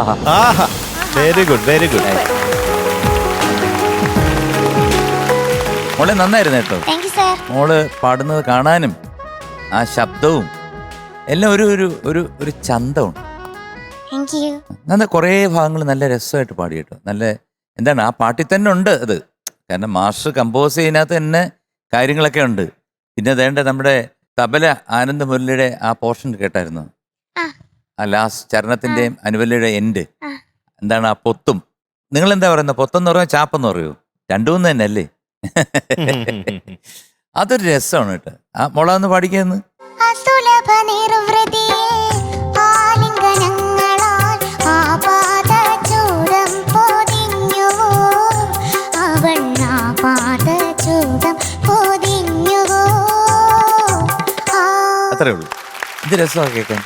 Speaker 4: ആഹാ.
Speaker 2: ആഹാ, വെരി ഗുഡ്, വെരി ഗുഡ്.
Speaker 4: മോളെ നന്നായിരുന്നു കേട്ടോ.
Speaker 3: Thank you sir.
Speaker 4: മോള് പാടുന്നത് കാണാനും ആ ശബ്ദവും എല്ലാം ഒരു ഒരു ഒരു ഒരു ചന്തമുണ്ട്.
Speaker 3: Thank you.
Speaker 4: നല്ല കുറേ ഭാഗങ്ങൾ നല്ല രസമായിട്ട് പാടി കേട്ടോ. നല്ല എന്താണ് ആ പാട്ടിൽ തന്നെ ഉണ്ട് അത്. കാരണം മാസ്റ്റർ കമ്പോസ് ചെയ്യുന്നതിനകത്ത് തന്നെ കാര്യങ്ങളൊക്കെ ഉണ്ട്. പിന്നെ വേണ്ട നമ്മുടെ തബല ആനന്ദ മുരളിയുടെ ആ പോർഷൻ കേട്ടായിരുന്നു. ആ ലാസ്റ്റ് ചരണത്തിന്റെയും അനുവല്ലയുടെ എൻഡ് എന്താണ് ആ പൊത്തും. നിങ്ങൾ എന്താ പറയുന്നത്? പൊത്തെന്ന് പറയുമോ ചാപ്പെന്ന് പറയുമോ? രണ്ടുമൂന്ന് തന്നെ അല്ലേ? അതൊരു രസമാണ് കേട്ടോ. ആ മോള ഒന്ന് പാടിക്കാന്ന്. അത്രേ ഉള്ളൂ. ഇത് രസമാണ് കേൾക്കാൻ.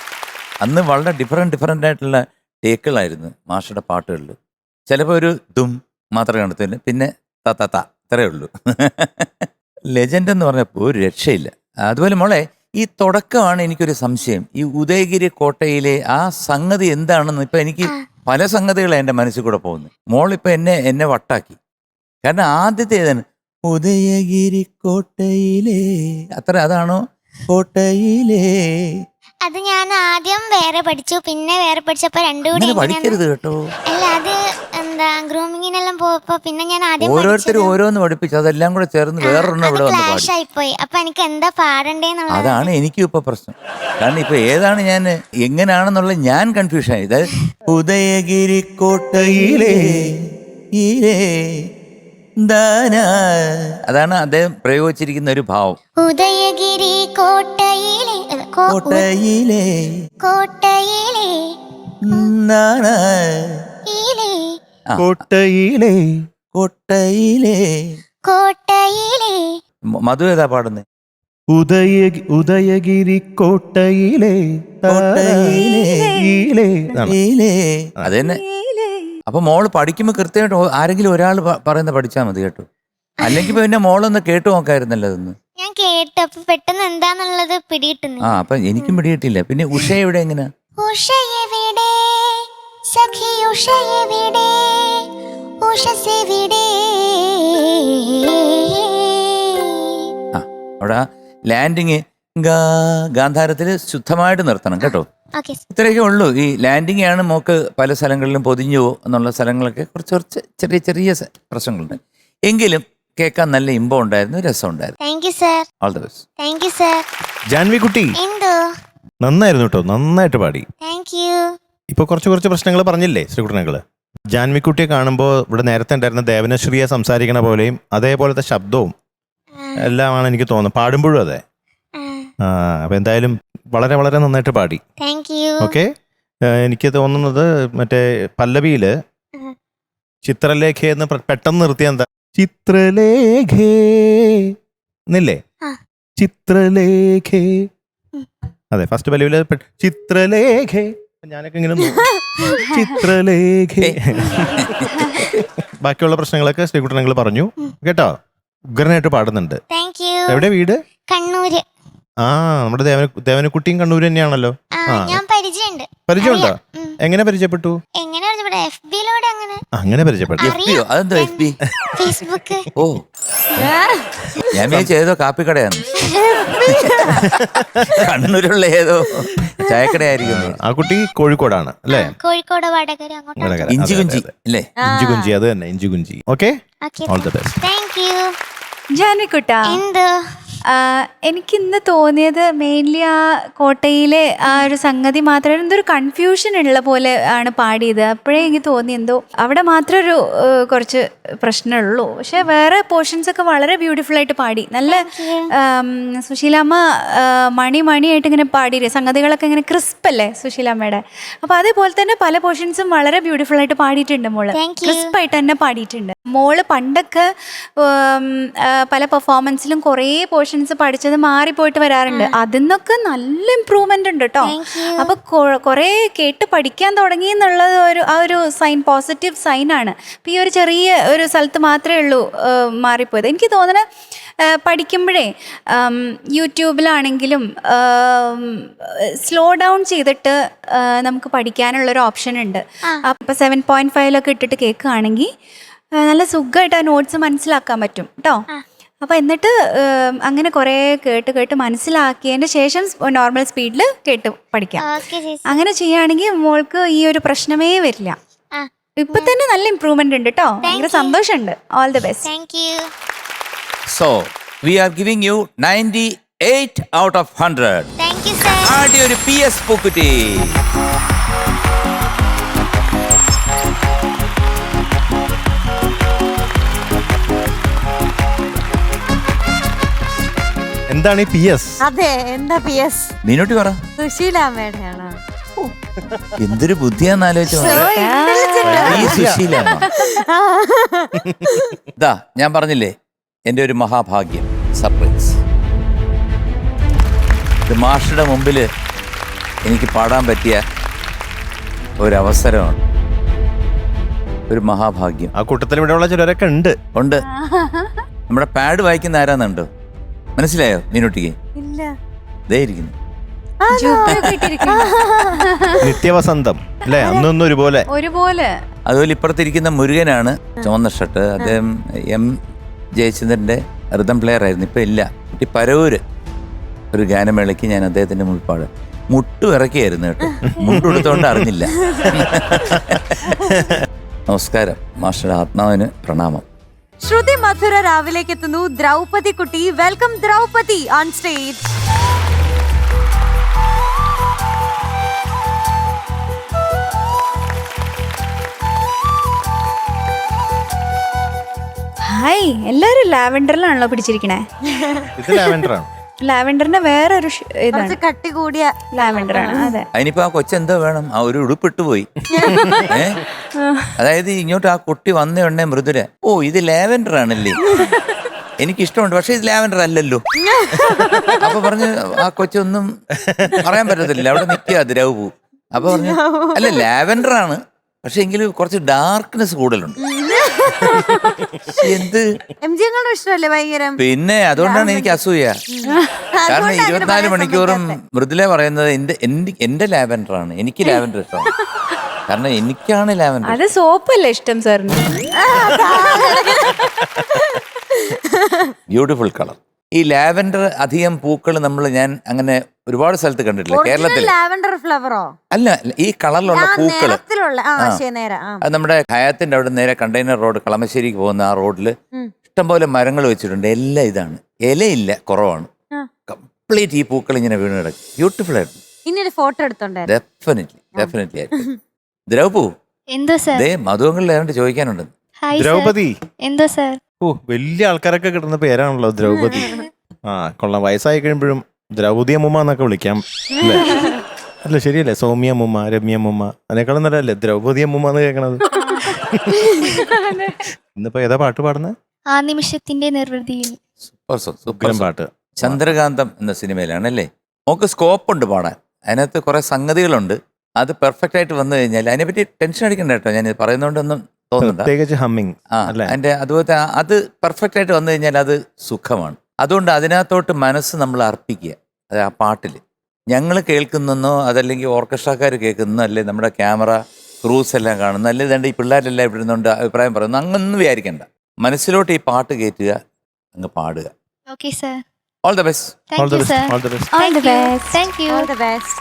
Speaker 4: അന്ന് വളരെ ഡിഫറെൻ്റ് ആയിട്ടുള്ള ടേക്കുകളായിരുന്നു മാഷയുടെ പാട്ടുകളിൽ. ചിലപ്പോൾ ഒരു ദും മാത്രമേ കാണത്തുള്ളൂ, പിന്നെ ത ഇത്രയേ ഉള്ളൂ. ലെജൻഡ് എന്ന് പറഞ്ഞപ്പോൾ ഒരു രക്ഷയില്ല. അതുപോലെ മോളെ ഈ തുടക്കമാണ് എനിക്കൊരു സംശയം. ഈ ഉദയഗിരി കോട്ടയിലെ ആ സംഗതി എന്താണെന്ന് ഇപ്പം എനിക്ക് പല സംഗതികളാണ് എൻ്റെ മനസ്സിൽ കൂടെ പോകുന്നത്. മോളിപ്പോൾ എന്നെ വട്ടാക്കി. കാരണം ആദ്യത്തെ ഏതാണ് ഉദയഗിരി കോട്ടയിലേ, അതാണോ കോട്ടയിലേ?
Speaker 3: അത് ഞാൻ ആദ്യം വേറെ പഠിച്ചു, പിന്നെ വേറെ പഠിച്ചപ്പോ രണ്ടും കൂടി
Speaker 4: പഠിക്കരുത് കേട്ടോ.
Speaker 3: അല്ല അത് എന്താ ഗ്രൂമിങ്ങിനെല്ലാം പോയപ്പോ പിന്നെ ഞാൻ ആദ്യം
Speaker 4: ഓരോരുത്തരും ഓരോന്ന് പഠിപ്പിച്ചു, അതെല്ലാം കൂടെ ചേർന്ന് വേറൊരെണ്ണം ഇവിടെ വന്ന്
Speaker 3: ക്ലാഷ് ആയിപ്പോയി. അപ്പൊ എനിക്ക് എന്താ പാടണ്ടേന്നുള്ള
Speaker 4: അതാണ് എനിക്കും ഇപ്പൊ പ്രശ്നം. കാരണം ഇപ്പൊ ഏതാണ് ഞാൻ എങ്ങനെയാണെന്നുള്ള ഞാൻ കൺഫ്യൂഷൻ ആയത്. ഉദയഗിരി കോട്ടയിലേ അതാണ് അദ്ദേഹം പ്രയോഗിച്ചിരിക്കുന്ന ഒരു ഭാവം.
Speaker 3: ഉദയഗിരി കോട്ടയിലെ
Speaker 4: കോട്ടയിലേ
Speaker 3: കോട്ടയിലെ
Speaker 2: കോട്ടയിലേ
Speaker 4: കോട്ടയിലേ
Speaker 3: കോട്ടയിലെ.
Speaker 4: മധു ഏതാ പാടുന്നത്?
Speaker 2: ഉദയഗിരി കോട്ടയിലേ
Speaker 4: അത് തന്നെ. അപ്പൊ മോള് പഠിക്കുമ്പോ കൃത്യമായിട്ട് ആരെങ്കിലും ഒരാൾ പറയുന്ന പഠിച്ചാൽ മതി കേട്ടോ. അല്ലെങ്കിൽ പിന്നെ മോളൊന്ന് കേട്ടു നോക്കായിരുന്നല്ലോ അതൊന്ന്.
Speaker 3: ഞാൻ കേട്ടു, അപ്പൊ പെട്ടെന്ന് എന്താന്നുള്ളത് പിടിയിട്ടുന്നു.
Speaker 4: ആ അപ്പൊ എനിക്കും പിടിയിട്ടില്ല. പിന്നെ ഉഷ എവിടെ എങ്ങനെയാ?
Speaker 3: ഉഷയെവിടെ സഖി ഉഷയെവിടെ ഉഷസെവിടെ.
Speaker 4: ആ അവിടെ ലാൻഡിങ് ഗാന്ധാരത്തിൽ ശുദ്ധമായിട്ട് നിർത്തണം കേട്ടോ. ഇത്രയൊക്കെ ഉള്ളൂ. ഈ ലാൻഡിങ് ആണ് മോക്ക് പല സ്ഥലങ്ങളിലും പൊതിഞ്ഞു എന്നുള്ള സ്ഥലങ്ങളൊക്കെ കുറച്ച് ചെറിയ ചെറിയ പ്രശ്നങ്ങളുണ്ട്. എങ്കിലും കേൾക്കാൻ നല്ല ഇമ്പം ഉണ്ടായിരുന്നു, രസം ഉണ്ടായിരുന്നു. All the best.
Speaker 2: ജാൻവി കുട്ടി നന്നായിരുന്നു കേട്ടോ, നന്നായിട്ട് പാടി. ഇപ്പൊ കുറച്ച് പ്രശ്നങ്ങൾ പറഞ്ഞില്ലേ ശ്രീകുട്ടനകള്? ജാൻവിക്കുട്ടിയെ കാണുമ്പോൾ ഇവിടെ നേരത്തെ ഉണ്ടായിരുന്ന ദേവനശ്രീയെ സംസാരിക്കണ പോലെയും അതേപോലത്തെ ശബ്ദവും എല്ലാമാണ് എനിക്ക് തോന്നുന്നത്, പാടുമ്പോഴും അതെ. അപ്പൊ എന്തായാലും വളരെ വളരെ നന്നായിട്ട് പാടി. ഓക്കെ. എനിക്ക് തോന്നുന്നത് മറ്റേ പല്ലവിയില് ചിത്രലേഖ എന്ന് പെട്ടെന്ന് നിർത്തിയ എന്താ ചിത്രലേഖേ എന്നില്ലേ? ചിത്രലേഖേ. അതെ, ഫസ്റ്റ് പല്ലവിയില് ചിത്രലേഖേ. ഞാനൊക്കെ ഇങ്ങനെ ചിത്രലേഖേ. ബാക്കിയുള്ള പ്രശ്നങ്ങളൊക്കെ ശ്രീകുട്ടനങ്ങൾ പറഞ്ഞു കേട്ടോ. ഉഗ്രനായിട്ട് പാടുന്നുണ്ട്. എവിടെ വീട്?
Speaker 3: കണ്ണൂര്.
Speaker 2: ആ, നമ്മുടെ ദേവനക്കുട്ടിയും കണ്ണൂര് തന്നെയാണല്ലോ. പരിചയമുണ്ടോ? എങ്ങനെ പരിചയപ്പെട്ടു? അങ്ങനെ പരിചയപ്പെട്ടു.
Speaker 3: ഫേസ്ബുക്ക്.
Speaker 4: ഓ, ഞാൻ ഏതോ കാപ്പിക്കടയാണ്, കണ്ണൂരുള്ള ഏതോ ചായക്കടയായിരിക്കും.
Speaker 2: ആ കുട്ടി കോഴിക്കോടാണ് അല്ലേ?
Speaker 3: കോഴിക്കോട് വടകര.
Speaker 4: ഇഞ്ചികുഞ്ചി അല്ലേ?
Speaker 2: ഇഞ്ചികുഞ്ചി, അത് തന്നെ, ഇഞ്ചികുഞ്ചി. Okay, all the best.
Speaker 5: ജാൻവിക്കുട്ടാ, എനിക്കിന്ന് തോന്നിയത് മെയിൻലി ആ കോട്ടയിലെ ആ ഒരു സംഗതി മാത്രമേ എന്തൊരു കൺഫ്യൂഷൻ ഉള്ള പോലെ ആണ് പാടിയത്. അപ്പോഴേ എനിക്ക് തോന്നി എന്തോ അവിടെ മാത്രം ഒരു കുറച്ച് പ്രശ്നമുള്ളൂ. പക്ഷെ വേറെ പോർഷൻസ് ഒക്കെ വളരെ ബ്യൂട്ടിഫുൾ ആയിട്ട് പാടി. നല്ല സുശീലാമ്മ മണിയായിട്ട് ഇങ്ങനെ പാടിയില്ലേ, സംഗതികളൊക്കെ ഇങ്ങനെ ക്രിസ്പ് അല്ലേ സുശീലാമ്മയുടെ. അപ്പോൾ അതേപോലെ തന്നെ പല പോർഷൻസും വളരെ ബ്യൂട്ടിഫുൾ ആയിട്ട് പാടിയിട്ടുണ്ട് മോള്. ക്രിസ്പായിട്ട് തന്നെ പാടിയിട്ടുണ്ട് മോള്. പണ്ടൊക്കെ പല പെർഫോമൻസിലും കുറേ പോർഷൻസ് പഠിച്ചത് മാറിപ്പോയിട്ട് വരാറുണ്ട്. അതിന്നൊക്കെ നല്ല ഇമ്പ്രൂവ്മെന്റ് ഉണ്ട് കേട്ടോ. അപ്പൊ കുറെ കേട്ട് പഠിക്കാൻ തുടങ്ങി എന്നുള്ളത് ഒരു സൈൻ, പോസിറ്റീവ് സൈനാണ്. ഇപ്പം ഈ ഒരു ചെറിയ ഒരു സ്ഥലത്ത് മാത്രമേ ഉള്ളൂ മാറിപ്പോയത്. എനിക്ക് തോന്നുന്നത് പഠിക്കുമ്പോഴേ യൂട്യൂബിലാണെങ്കിലും സ്ലോ ഡൗൺ ചെയ്തിട്ട് നമുക്ക് പഠിക്കാനുള്ളൊരു ഓപ്ഷൻ ഉണ്ട്. അപ്പോൾ 7.5 ഇട്ടിട്ട് കേൾക്കുകയാണെങ്കിൽ നല്ല സുഖമായിട്ട് ആ നോട്ട്സ് മനസ്സിലാക്കാൻ പറ്റും കേട്ടോ. അപ്പോൾ എന്നിട്ട് അങ്ങനെ കുറേ കേട്ട് മനസ്സിലാക്കിയതിന് ശേഷം നോർമൽ സ്പീഡിൽ കേട്ട് പഠിക്കാം. അങ്ങനെ ചെയ്യുകയാണെങ്കിൽ മോൾക്ക് ഈ ഒരു പ്രശ്നമേ വരില്ല. ഇപ്പൊ തന്നെ നല്ല ഇംപ്രൂവ്മെന്റ് ഉണ്ട് കേട്ടോ. ഭയങ്കര സന്തോഷമുണ്ട്. All the best.
Speaker 4: So we are giving U 98 out of 100. ആദ്യ ഒരു PS പൂക്കുറ്റി.
Speaker 2: എന്താണ് ഈ PS?
Speaker 1: അതെ, എന്താ PS?
Speaker 4: മീനൂട്ടി പറ.
Speaker 1: സുശീലാമ്മയുടെയാണോ?
Speaker 4: എന്തൊരു ബുദ്ധിയാന്ന് ആലോചിച്ചു. ഇതാ ഞാൻ പറഞ്ഞില്ലേ, എൻ്റെ ഒരു മഹാഭാഗ്യം, സർപ്രൈസ്. ഇത് മാഷുടെ മുമ്പിൽ എനിക്ക് പാടാൻ പറ്റിയ ഒരവസരമാണ്, ഒരു മഹാഭാഗ്യം.
Speaker 2: ആ കൂട്ടത്തിൽ ഇവിടെയുള്ള ചിലരൊക്കെ ഉണ്ട്.
Speaker 4: നമ്മുടെ പാഡ് വായിക്കുന്ന ആരാന്നുണ്ടോ? മനസ്സിലായോ മീനൂട്ടിക്ക്?
Speaker 1: ഇല്ല.
Speaker 4: ദേ ഇരിക്കുന്നു.
Speaker 2: നിത്യവസന്തം അല്ലേ? അന്നൊന്നും ഒരുപോലെ.
Speaker 4: അതുപോലെ ഇപ്പുറത്തിരിക്കുന്ന മുരുകനാണ്, ചുവന്ന ഷർട്ട്. അദ്ദേഹം M ജയചന്ദ്രന്റെ റിതം പ്ലെയർ ആയിരുന്നു, ഇപ്പൊ ഇല്ല. കുട്ടി പരവൂര് ഒരു ഗാനമേളയ്ക്ക് ഞാൻ അദ്ദേഹത്തിന്റെ മുൾപ്പാട് മുട്ടു ഇറക്കിയായിരുന്നു കേട്ടോ. മുണ്ടെടുത്തോണ്ട് അറിഞ്ഞില്ല. നമസ്കാരം, മാസ്റ്ററുടെ ആത്മാവിന് പ്രണാമം.
Speaker 1: ശ്രുതി മധുര രാവിലേക്ക് എത്തുന്നു ദ്രൗപദി കുട്ടി. Welcome Draupadi on stage.
Speaker 5: Hi, എല്ലാരും ലാവെൻഡറിലാണല്ലോ പിടിച്ചിരിക്കണേ.
Speaker 2: ഇത് ലാവെൻഡറാണ്.
Speaker 5: ലാവെൻഡറിന്റെ വേറൊരു ഇതാണ്,
Speaker 1: കട്ടി കൂടിയ
Speaker 5: ലാവെൻഡറാണ്. അതെ.
Speaker 4: അതിനിപ്പോ ആ കൊച്ചെന്തോ വേണം, ആ ഒരു ഉടുപ്പിട്ട് പോയി. അതായത് ഇങ്ങോട്ട് ആ കുട്ടി വന്ന ഉടനെ മൃദുര, ഓ ഇത് ലാവെൻഡർ ആണല്ലേ, എനിക്കിഷ്ടമുണ്ട്, പക്ഷെ ഇത് ലാവെൻഡർ അല്ലല്ലോ. അപ്പൊ പറഞ്ഞു ആ കൊച്ചൊന്നും പറയാൻ പറ്റത്തില്ല, അവിടെ നിൽക്കുക ദ്രവപൂ. അപ്പൊ പറഞ്ഞു അല്ല ലാവെൻഡർ ആണ്, പക്ഷെ എങ്കിലും കുറച്ച് ഡാർക്ക്നെസ് കൂടുതലുണ്ട്. എന്ത്
Speaker 1: ഇഷ്ടമല്ലേ ഭയങ്കര?
Speaker 4: പിന്നെ അതുകൊണ്ടാണ് എനിക്ക് അസൂയ. കാരണം 24 മണിക്കൂറും മൃദുല പറയുന്നത് എന്റെ ലാവെൻഡർ ആണ്, എനിക്ക് ലാവെൻഡർ ഇഷ്ടമാണ്. കാരണം എനിക്കാണ് ലാവെൻഡർ.
Speaker 5: അത് സോപ്പല്ലേ ഇഷ്ടം സാറിന്?
Speaker 4: Beautiful colour. ഈ ലാവെൻഡർ അധികം പൂക്കൾ ഞാൻ അങ്ങനെ ഒരുപാട് സ്ഥലത്ത് കണ്ടിട്ടില്ല കേരളത്തിൽ.
Speaker 1: ലാവെൻഡർ ഫ്ലവറോ?
Speaker 4: അല്ല, ഈ കളറിലുള്ള പൂക്കള്. അത് നമ്മുടെ ഹയാത്തിന്റെ അവിടെ നേരെ കണ്ടെയ്നർ റോഡ് കളമശ്ശേരിക്ക് പോകുന്ന ആ റോഡില് ഇഷ്ടംപോലെ മരങ്ങൾ വെച്ചിട്ടുണ്ട്. എല്ലാം ഇതാണ്, ഇലയില്ല, കുറവാണ്. കംപ്ലീറ്റ് ഈ പൂക്കൾ ഇങ്ങനെ വീണ് കിടക്കും. ബ്യൂട്ടിഫുൾ ആയിട്ട്.
Speaker 1: ഇനി ഒരു ഫോട്ടോ എടുത്തോണ്ടേ?
Speaker 4: ഡെഫിനറ്റ്ലി ആയിട്ട്. ദ്രൗപൂ, മധുവങ്ങളിൽ ഏതാണ്ട് ചോദിക്കാനുണ്ട്.
Speaker 2: ദ്രൗപദി
Speaker 3: എന്തോ സാർ?
Speaker 2: ഓ, വലിയ ആൾക്കാരൊക്കെ കിട്ടുന്ന പേരാണല്ലോ ദ്രൗപദി. ആ കൊള്ളാം. വയസ്സായി കഴിയുമ്പോഴും ദ്രൗപദി അമ്മൂമ്മ എന്നൊക്കെ വിളിക്കാം അല്ലേ? അല്ല ശരിയല്ലേ? സൗമ്യ അമ്മൂമ്മ, രമ്യ അമ്മൂമ്മ, അതിനേക്കാളും നല്ലല്ലേ ദ്രൗപദി അമ്മൂമ്മ എന്ന് കേൾക്കണത്? ഇന്നിപ്പോ ഏതാ പാട്ട് പാടുന്നത്?
Speaker 3: ആ നിമിഷത്തിന്റെ നിർവൃതിയിൽ.
Speaker 4: സൂപ്പർ പാട്ട്. ചന്ദ്രകാന്തം എന്ന സിനിമയിലാണല്ലേ? നമുക്ക് സ്കോപ്പ് ഉണ്ട് പാടാൻ. അതിനകത്ത് കുറെ സംഗതികളുണ്ട്. അത് പെർഫെക്റ്റ് ആയിട്ട് വന്നു കഴിഞ്ഞാൽ അതിനെപ്പറ്റി ടെൻഷൻ അടിക്കണ്ട കേട്ടോ. ഞാൻ പറയുന്നോണ്ടൊന്നും
Speaker 2: പ്രത്യേകിച്ച് ഹമ്മിങ്.
Speaker 4: അതിന്റെ അതുപോലത്തെ അത് പെർഫെക്റ്റ് ആയിട്ട് വന്നു കഴിഞ്ഞാൽ അത് സുഖമാണ്. അതുകൊണ്ട് അതിനകത്തോട്ട് മനസ്സ് നമ്മൾ അർപ്പിക്കുക. അത് ആ പാട്ടില് ഞങ്ങൾ കേൾക്കുന്നോ അതല്ലെങ്കിൽ ഓർക്കസ്ട്രക്കാർ കേൾക്കുന്നോ അല്ലെ നമ്മുടെ ക്യാമറ ക്രൂസ് എല്ലാം കാണുന്നു അല്ലെ ഈ പിള്ളേരെല്ലാം ഇവിടെ ഇരുന്നുകൊണ്ട് അഭിപ്രായം പറയുന്നു, അങ്ങൊന്നും വിചാരിക്കണ്ട. മനസ്സിലോട്ട് ഈ പാട്ട് കയറ്റുക, അങ്ങ് പാടുക.
Speaker 3: Okay sir.
Speaker 4: All the best.
Speaker 3: Thank you sir.
Speaker 2: All the best.
Speaker 5: All the best.
Speaker 3: Thank you.
Speaker 1: All the best.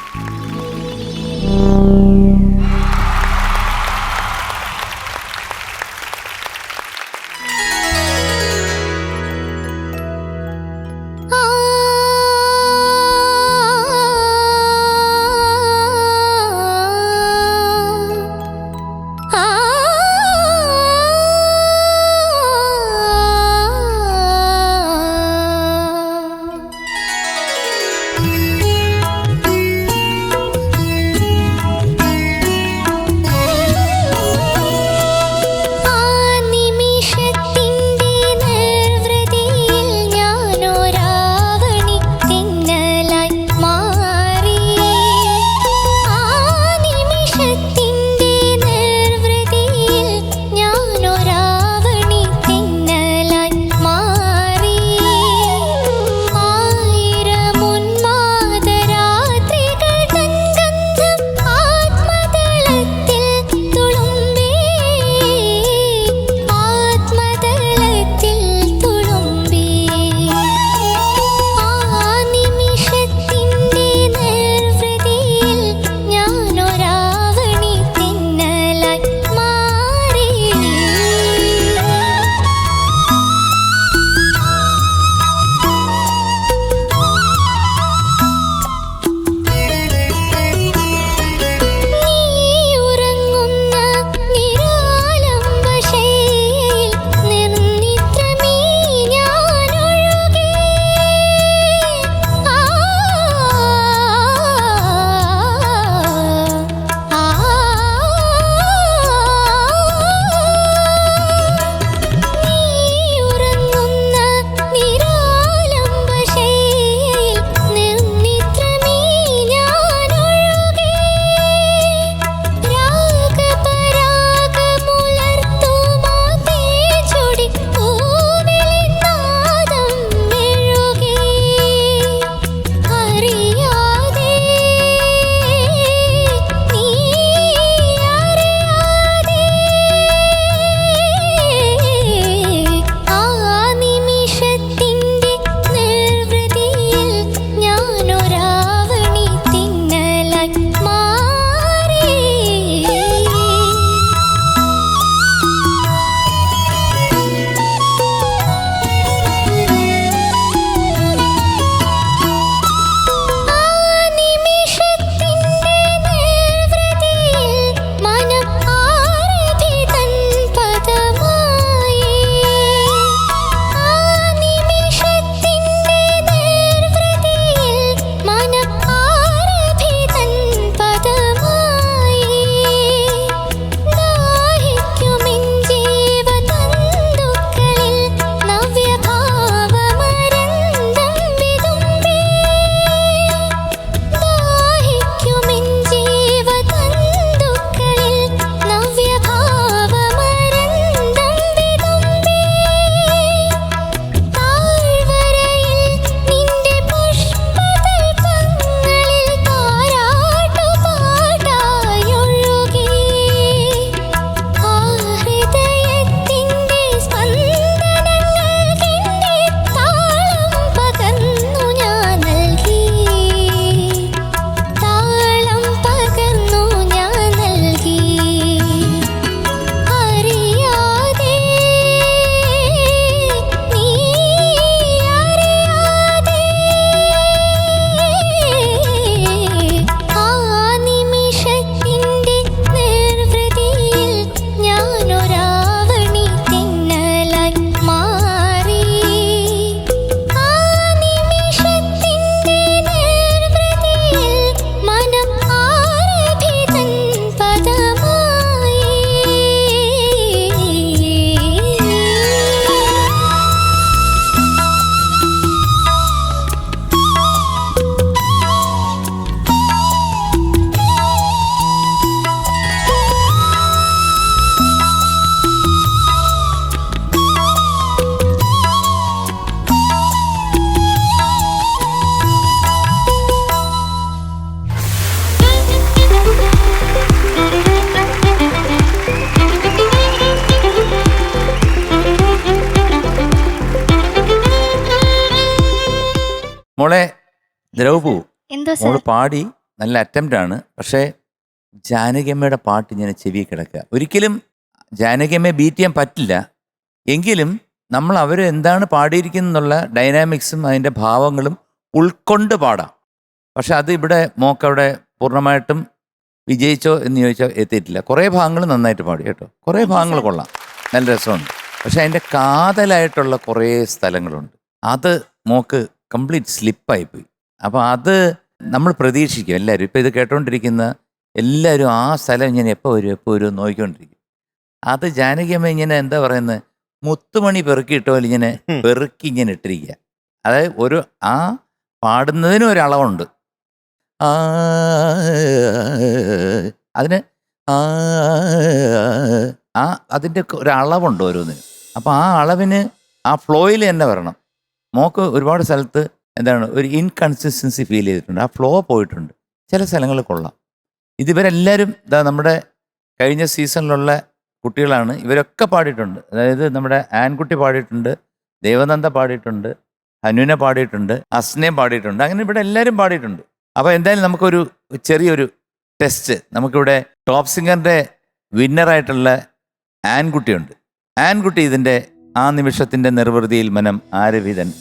Speaker 4: മോളെ ദ്രൗപു,
Speaker 3: എന്തോ
Speaker 4: മോള്
Speaker 3: സാർ?
Speaker 4: പാടി നല്ല അറ്റംപ്റ്റ് ആണ്. പക്ഷേ ജാനകിയമ്മയുടെ പാട്ട് ഇങ്ങനെ ചെവി കിടക്കുക. ഒരിക്കലും ജാനകിയമ്മയെ ബീറ്റ് ചെയ്യാൻ പറ്റില്ല. എങ്കിലും നമ്മൾ അവർ എന്താണ് പാടിയിരിക്കുന്നുള്ള ഡൈനാമിക്സും അതിൻ്റെ ഭാവങ്ങളും ഉൾക്കൊണ്ട് പാടാം. പക്ഷെ അത് ഇവിടെ മോക്കവിടെ പൂർണ്ണമായിട്ടും വിജയിച്ചോ എന്ന് ചോദിച്ചാൽ എത്തിയിട്ടില്ല. കുറേ ഭാഗങ്ങൾ നന്നായിട്ട് പാടി കേട്ടോ. കുറേ ഭാഗങ്ങൾ കൊള്ളാം, നല്ല രസമുണ്ട്. പക്ഷെ അതിൻ്റെ കാതലായിട്ടുള്ള കുറേ സ്ഥലങ്ങളുണ്ട്. അത് മോക്ക് കംപ്ലീറ്റ് സ്ലിപ്പായിപ്പോയി. അപ്പോൾ അത് നമ്മൾ പ്രതീക്ഷിക്കും എല്ലാവരും. ഇപ്പോൾ ഇത് കേട്ടോണ്ടിരിക്കുന്ന എല്ലാവരും ആ സ്ഥലം ഇങ്ങനെ എപ്പോൾ വരും നോക്കിക്കൊണ്ടിരിക്കും. അത് ജാനകിയമ്മ ഇങ്ങനെ എന്താ പറയുന്നത്, മുത്തുമണി പെറുക്കിയിട്ടോ ഇങ്ങനെ പെറുക്കി ഇങ്ങനെ ഇട്ടിരിക്കുക. അതായത് ഒരു ആ പാടുന്നതിനും ഒരളവുണ്ട്. അതിന് അതിൻ്റെ ഒരളവുണ്ട് ഓരോന്നിനും. അപ്പോൾ ആ അളവിന് ആ ഫ്ലോയിൽ തന്നെ വരണം. മോക്ക് ഒരുപാട് സ്ഥലത്ത് എന്താണ് ഒരു ഇൻകൺസിസ്റ്റൻസി ഫീൽ ചെയ്തിട്ടുണ്ട്. ആ ഫ്ലോ പോയിട്ടുണ്ട്. ചില സ്ഥലങ്ങളിൽ കൊള്ളാം. ഇതിവരെല്ലാവരും നമ്മുടെ കഴിഞ്ഞ സീസണിലുള്ള കുട്ടികളാണ്. ഇവരൊക്കെ പാടിയിട്ടുണ്ട്. അതായത് നമ്മുടെ ആൻകുട്ടി പാടിയിട്ടുണ്ട്, ദേവനന്ദ പാടിയിട്ടുണ്ട്, ഹനുവിനെ പാടിയിട്ടുണ്ട്, അസ്നയും പാടിയിട്ടുണ്ട്. അങ്ങനെ ഇവിടെ എല്ലാവരും പാടിയിട്ടുണ്ട്. അപ്പോൾ എന്തായാലും നമുക്കൊരു ചെറിയൊരു ടെസ്റ്റ്. നമുക്കിവിടെ ടോപ്പ് സിംഗറിൻ്റെ വിന്നറായിട്ടുള്ള ആൻകുട്ടിയുണ്ട്. ആൻകുട്ടി ഇതിൻ്റെ ആ നിമിഷത്തിൻ്റെ നിർവൃതിയിൽ മനം ആരവിധൻ.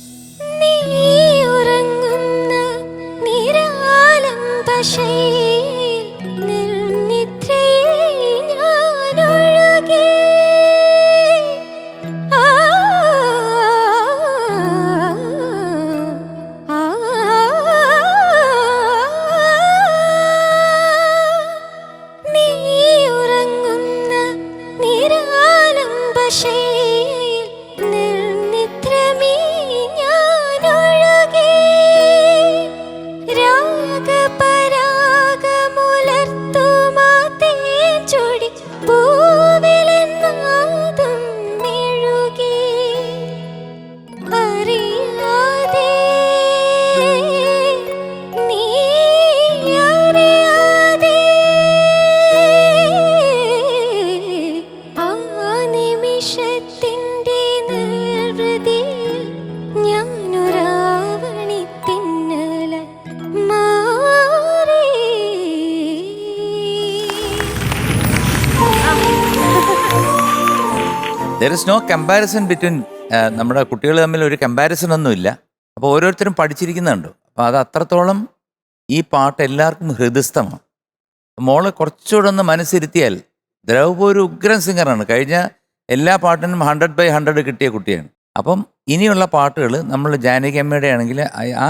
Speaker 4: There is no comparison between നമ്മുടെ കുട്ടികൾ തമ്മിൽ ഒരു കമ്പാരിസൺ ഒന്നുമില്ല. അപ്പോൾ ഓരോരുത്തരും പഠിച്ചിരിക്കുന്നുണ്ട്. അപ്പോൾ അത് അത്രത്തോളം ഈ പാട്ട് എല്ലാവർക്കും ഹൃദയസ്ഥമാണ്. മോള് കുറച്ചുകൂടെ ഒന്ന് മനസ്സിരുത്തിയാൽ ദ്രൗപ ഒരു ഉഗ്രൻ സിംഗറാണ്. കഴിഞ്ഞ എല്ലാ പാട്ടിനും 100/100 കിട്ടിയ കുട്ടിയാണ്. അപ്പം ഇനിയുള്ള പാട്ടുകൾ നമ്മൾ ജാനകിയമ്മയുടെ ആണെങ്കിൽ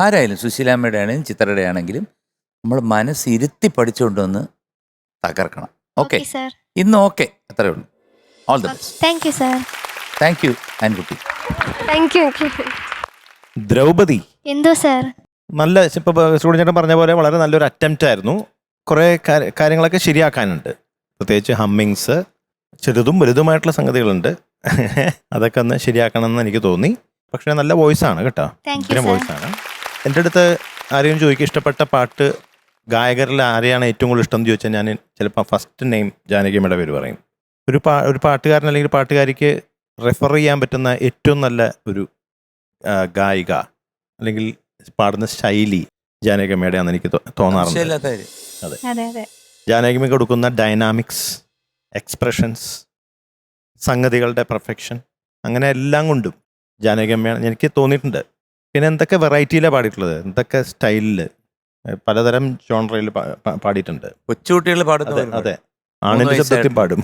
Speaker 4: ആരായാലും, സുശീലാമ്മയുടെ ആണെങ്കിലും ചിത്രയുടെ ആണെങ്കിലും നമ്മൾ മനസ്സിരുത്തി പഠിച്ചുകൊണ്ടുവന്ന് തകർക്കണം. Okay,
Speaker 3: sir.
Speaker 4: ഇന്ന് ഓക്കെ, അത്രേ ഉള്ളൂ. All the best.
Speaker 3: Thank you sir.
Speaker 4: Thank you ആൻകുട്ടി.
Speaker 3: Thank you.
Speaker 2: ദ്രൗപദി
Speaker 3: എന്തോ സാർ?
Speaker 2: നല്ല, ഇപ്പോൾ സൂര്യചേട്ടൻ പറഞ്ഞ പോലെ വളരെ നല്ലൊരു അറ്റംപ്റ്റ് ആയിരുന്നു. കുറേ കാര്യങ്ങളൊക്കെ ശരിയാക്കാനുണ്ട്. പ്രത്യേകിച്ച് ഹമ്മിങ്സ്, ചെറുതും വലുതുമായിട്ടുള്ള സംഗതികളുണ്ട്. അതൊക്കെ ഒന്ന് ശരിയാക്കണമെന്ന് എനിക്ക് തോന്നി. പക്ഷേ നല്ല വോയിസാണ് കേട്ടോ,
Speaker 3: താങ്ക് യു
Speaker 2: ഭയങ്കര
Speaker 3: സാർ.
Speaker 2: വോയിസാണ്. എൻ്റെ അടുത്ത് ആരെയും ചോദിക്കും ഇഷ്ടപ്പെട്ട പാട്ട് ഗായകരിൽ ആരെയാണ് ഏറ്റവും കൂടുതൽ ഇഷ്ടം എന്ന് ചോദിച്ചാൽ ഞാൻ ചിലപ്പോൾ ഫസ്റ്റ് നെയിം ജാനകിയമ്മയുടെ പേര് പറയും. ഒരു പാട്ടുകാരൻ അല്ലെങ്കിൽ പാട്ടുകാരിക്ക് റെഫർ ചെയ്യാൻ പറ്റുന്ന ഏറ്റവും നല്ല ഒരു ഗായിക അല്ലെങ്കിൽ പാടുന്ന ശൈലി ജാനകിയമ്മയുടെയാണെന്ന് എനിക്ക് തോന്നാറുണ്ട്. അതെ, ജാനകിയമ്മ കൊടുക്കുന്ന ഡൈനാമിക്സ്, എക്സ്പ്രഷൻസ്, സംഗതികളുടെ പെർഫെക്ഷൻ, അങ്ങനെ എല്ലാം കൊണ്ടും ജാനകിയമ്മയാണ് എനിക്ക് തോന്നിയിട്ടുണ്ട്. പിന്നെ എന്തൊക്കെ വെറൈറ്റിയിലാണ് പാടിയിട്ടുള്ളത്, എന്തൊക്കെ സ്റ്റൈലിൽ, പലതരം ജോൺറയിൽ പാടിയിട്ടുണ്ട്.
Speaker 4: കൊച്ചുകുട്ടികൾ പാടുന്നത്.
Speaker 2: അതെ, ആണിൻ്റെ ശബ്ദത്തിൽ പാടും.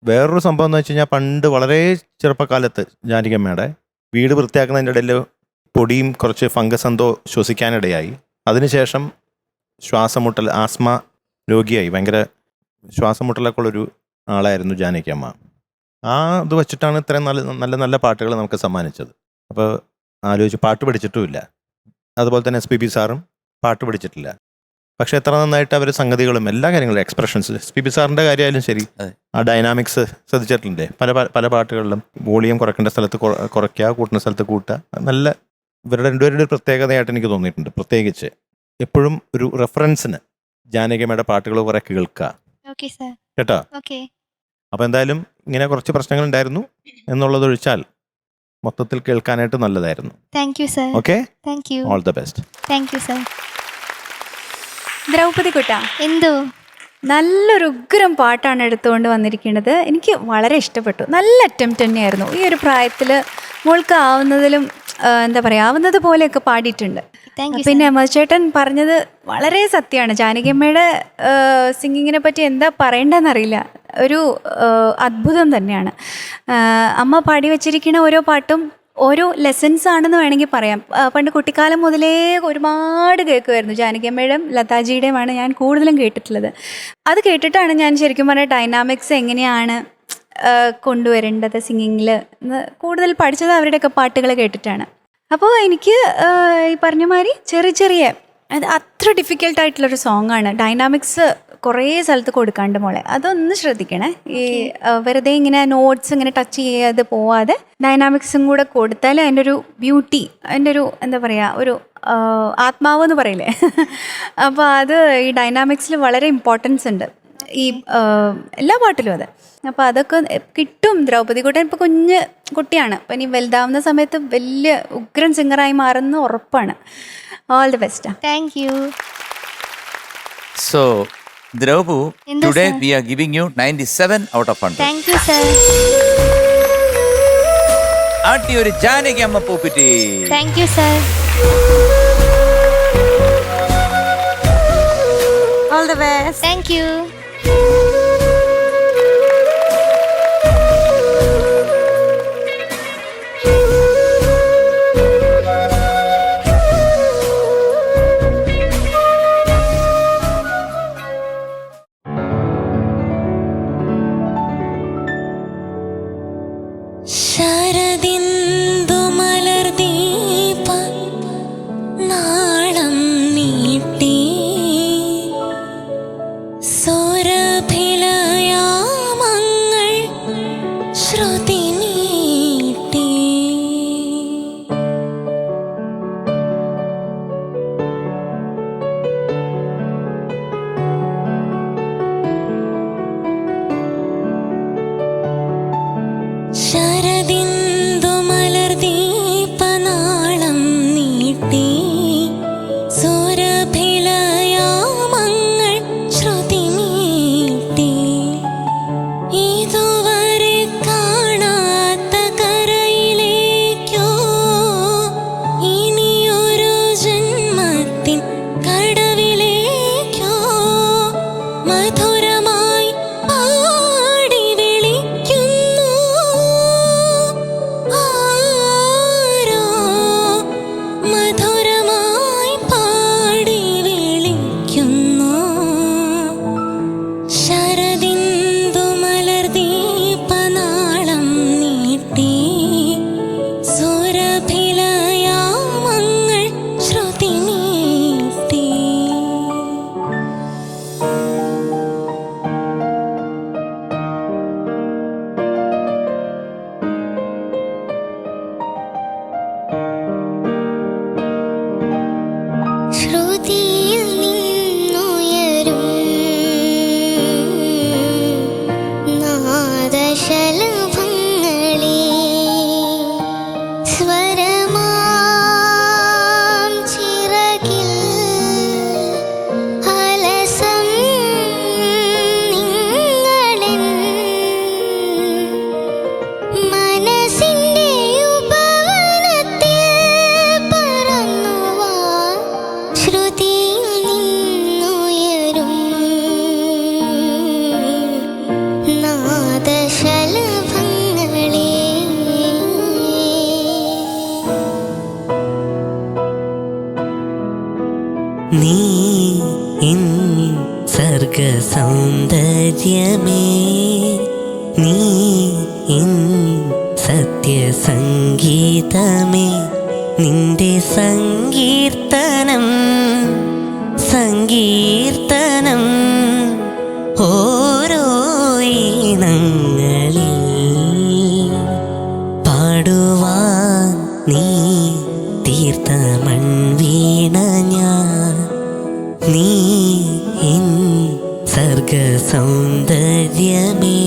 Speaker 2: വേറൊരു സംഭവം എന്ന് വെച്ച് കഴിഞ്ഞാൽ പണ്ട് വളരെ ചെറുപ്പകാലത്ത് ജാനകിയമ്മയുടെ വീട് വൃത്തിയാക്കുന്നതിൻ്റെ ഇടയിൽ പൊടിയും കുറച്ച് ഫംഗസ് എന്തോ ശ്വസിക്കാനിടയായി. അതിനുശേഷം ശ്വാസമുട്ടൽ, ആസ്മ രോഗിയായി. ഭയങ്കര ശ്വാസമുട്ടലൊക്കെ ഉള്ളൊരു ആളായിരുന്നു ജാനകിയമ്മ. ആ ഇത് വെച്ചിട്ടാണ് ഇത്രയും നല്ല നല്ല പാട്ടുകൾ നമുക്ക് സമ്മാനിച്ചത്. അപ്പോൾ ആലോചിച്ച്, പാട്ട് പഠിച്ചിട്ടുമില്ല. അതുപോലെ തന്നെ SPB സാറും പാട്ട് പഠിച്ചിട്ടില്ല. പക്ഷെ എത്ര നന്നായിട്ട് അവർ സംഗതികളും എല്ലാ കാര്യങ്ങളും, എക്സ്പ്രഷൻസ്, SPB സാറിൻ്റെ കാര്യമായാലും ശരി, ആ ഡൈനാമിക്സ് ശ്രദ്ധിച്ചിട്ടില്ലേ? പല പാട്ടുകളിലും വോളിയം കുറയ്ക്കേണ്ട സ്ഥലത്ത് കുറയ്ക്കുക, കൂട്ടുന്ന സ്ഥലത്ത് കൂട്ടുക. നല്ല ഇവരുടെ രണ്ടുപേരുടെ ഒരു പ്രത്യേകതയായിട്ട് എനിക്ക് തോന്നിയിട്ടുണ്ട്. പ്രത്യേകിച്ച് എപ്പോഴും ഒരു റെഫറൻസിന് ജാനകിയമ്മയുടെ പാട്ടുകൾ കുറെ കേൾക്കുക കേട്ടോ. അപ്പോൾ എന്തായാലും ഇങ്ങനെ കുറച്ച് പ്രശ്നങ്ങളുണ്ടായിരുന്നു എന്നുള്ളതൊഴിച്ചാൽ മൊത്തത്തിൽ കേൾക്കാനായിട്ട് നല്ലതായിരുന്നു.
Speaker 3: Thank you sir.
Speaker 2: Okay,
Speaker 3: thank you.
Speaker 2: All the best.
Speaker 3: Thank you sir.
Speaker 5: Draupadi കുട്ട,
Speaker 3: എന്തോ
Speaker 5: നല്ലൊരു ഉഗ്രം പാട്ടാണ് എടുത്തുകൊണ്ട് വന്നിരിക്കുന്നത്. എനിക്ക് വളരെ ഇഷ്ടപ്പെട്ടു. നല്ല അറ്റംപ്റ്റ് തന്നെയായിരുന്നു. ഈ ഒരു പ്രായത്തിൽ മോൾക്ക് ആവുന്നതിലും എന്താ പറയുക, ആവുന്നത് പോലെയൊക്കെ പാടിയിട്ടുണ്ട്. പിന്നെ മധുചേട്ടൻ പറഞ്ഞത് വളരെ സത്യമാണ്. ജാനകിയമ്മയുടെ സിംഗിങ്ങിനെ പറ്റി എന്താ പറയേണ്ടതെന്നറിയില്ല. ഒരു അത്ഭുതം തന്നെയാണ്. അമ്മ പാടി വച്ചിരിക്കുന്ന ഓരോ പാട്ടും ഓരോ ലെസൺസ് ആണെന്ന് വേണമെങ്കിൽ പറയാം. പണ്ട് കുട്ടിക്കാലം മുതലേ ഒരുപാട് കേൾക്കുമായിരുന്നു. ജാനകിയമ്മയുടെയും ലതാജിയുടെയുമാണ് ഞാൻ കൂടുതലും കേട്ടിട്ടുള്ളത്. അത് കേട്ടിട്ടാണ് ഞാൻ ശരിക്കും പറഞ്ഞാൽ ഡൈനാമിക്സ് എങ്ങനെയാണ് കൊണ്ടുവരേണ്ടത് സിംഗിങ്ങിൽ കൂടുതൽ പഠിച്ചത് അവരുടെയൊക്കെ പാട്ടുകൾ കേട്ടിട്ടാണ്. അപ്പോൾ എനിക്ക് ഈ പറഞ്ഞ മാതിരി ചെറിയ അത് അത്ര ഡിഫിക്കൽട്ടായിട്ടുള്ളൊരു സോങ്ങാണ്. ഡൈനാമിക്സ് കുറേ സ്ഥലത്ത് കൊടുക്കാണ്ട് മോളെ, അതൊന്ന് ശ്രദ്ധിക്കണേ. ഈ വെറുതെ ഇങ്ങനെ നോട്ട്സ് ഇങ്ങനെ ടച്ച് ചെയ്യാതെ പോവാതെ ഡൈനാമിക്സും കൂടെ കൊടുത്താൽ അതിൻ്റെ ഒരു ബ്യൂട്ടി, അതിൻ്റെ ഒരു എന്താ പറയുക, ഒരു ആത്മാവ് എന്ന് പറയില്ലേ, അപ്പോൾ അത് ഈ ഡൈനാമിക്സിൽ വളരെ ഇമ്പോർട്ടൻസ് ഉണ്ട് ഈ എല്ലാ പാട്ടിലും. അത് അപ്പോൾ അതൊക്കെ കിട്ടും. ദ്രൗപദി കുട്ടൻ ഇപ്പോൾ കുഞ്ഞ് കുട്ടിയാണ്. അപ്പോൾ ഇനി വലുതാവുന്ന സമയത്ത് വലിയ ഉഗ്രൻ സിംഗറായി മാറുന്ന ഉറപ്പാണ്. All the best.
Speaker 3: Thank you.
Speaker 4: So Draupu,
Speaker 3: എന്താ
Speaker 4: today
Speaker 3: sir?
Speaker 4: We are giving you 97 out of 100.
Speaker 3: Thank you sir.
Speaker 4: ആട്ടി ഒരു ജാനകിയമ്മ പൂക്കുറ്റി.
Speaker 3: Thank you sir.
Speaker 1: All the best.
Speaker 3: Thank you.
Speaker 6: ശരദിന്ദു മലർദീപ നാളം നീട്ടി സൗരഭിലയാമങ്ങൾ ശ്രുതി നീട്ടി ശരദിന്ദു മലർദീപനാളം നീട്ടി സൗരഭിലയാമങ്ങൾ ശ്രുതി നീട്ടി ഇതുവരെ കാണാത്ത കരയിലേക്കോ ഇനിയൊരു ജന്മത്തിൻ കടവിലേക്കോ മധുരമായി പാടി വിളിക്കുന്നു ആരോ, മധുരമായി പാടി വിളിക്കുന്നു. ശരദിന്ദു മലർദീപനാളം നീട്ടി സൗരഭിലയാമങ്ങൾ ശ്രുതി നീട്ടി. ശ്രുതിയിൽ നിന്നുയരും നാദശലഭങ്ങളെ സ്വരമാം ചിറകിൽ അലസം നിങ്ങളെൻ മനസ്സിന്റെ ഉപവനത്തിൽ പറന്നുവാ ശ്രുതിയിൽ നിന്നുയരും നാദശലഭങ്ങളെ.
Speaker 7: നീ ഇൻ സർഗസൗന്ദര്യമേ, നീ ഇൻ സത്യസംഗീതമേ, നിന്റെ സങ്കീർത്തനം സങ്കീർത്തനം ഓരോ ഈണങ്ങളിൽ പാടുവാൻ നീ തീർത്ത മൺവീണ ഞാൻ, നീ ഇൻ സർഗസൗന്ദര്യമേ.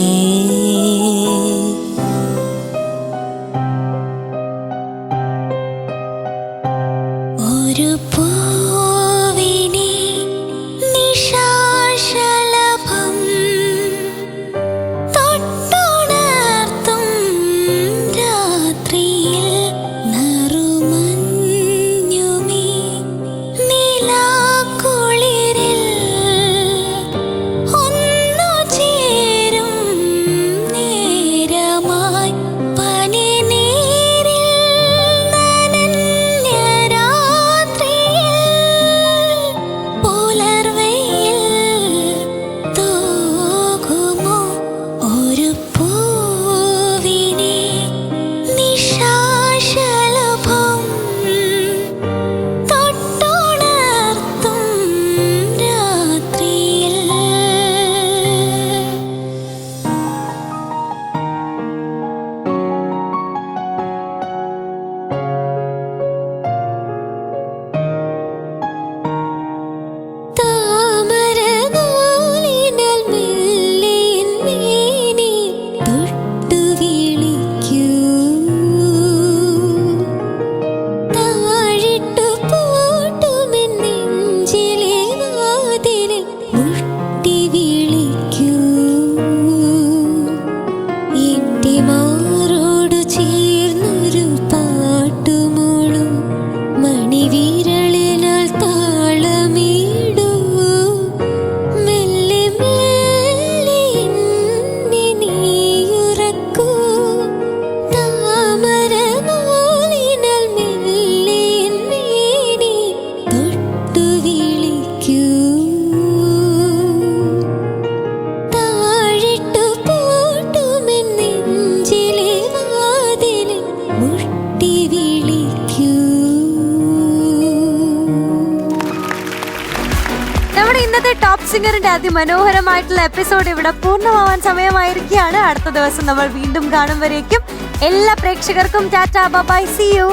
Speaker 1: നമ്മുടെ ഇന്നത്തെ ടോപ്പ് സിംഗറിന്റെ അതിമനോഹരമായിട്ടുള്ള എപ്പിസോഡ് ഇവിടെ പൂർണ്ണമാവാൻ സമയമായിരിക്കുകയാണ്. അടുത്ത ദിവസം നമ്മൾ വീണ്ടും കാണും വരേക്കും എല്ലാ പ്രേക്ഷകർക്കും ടാറ്റാ ബൈ, സീ യു.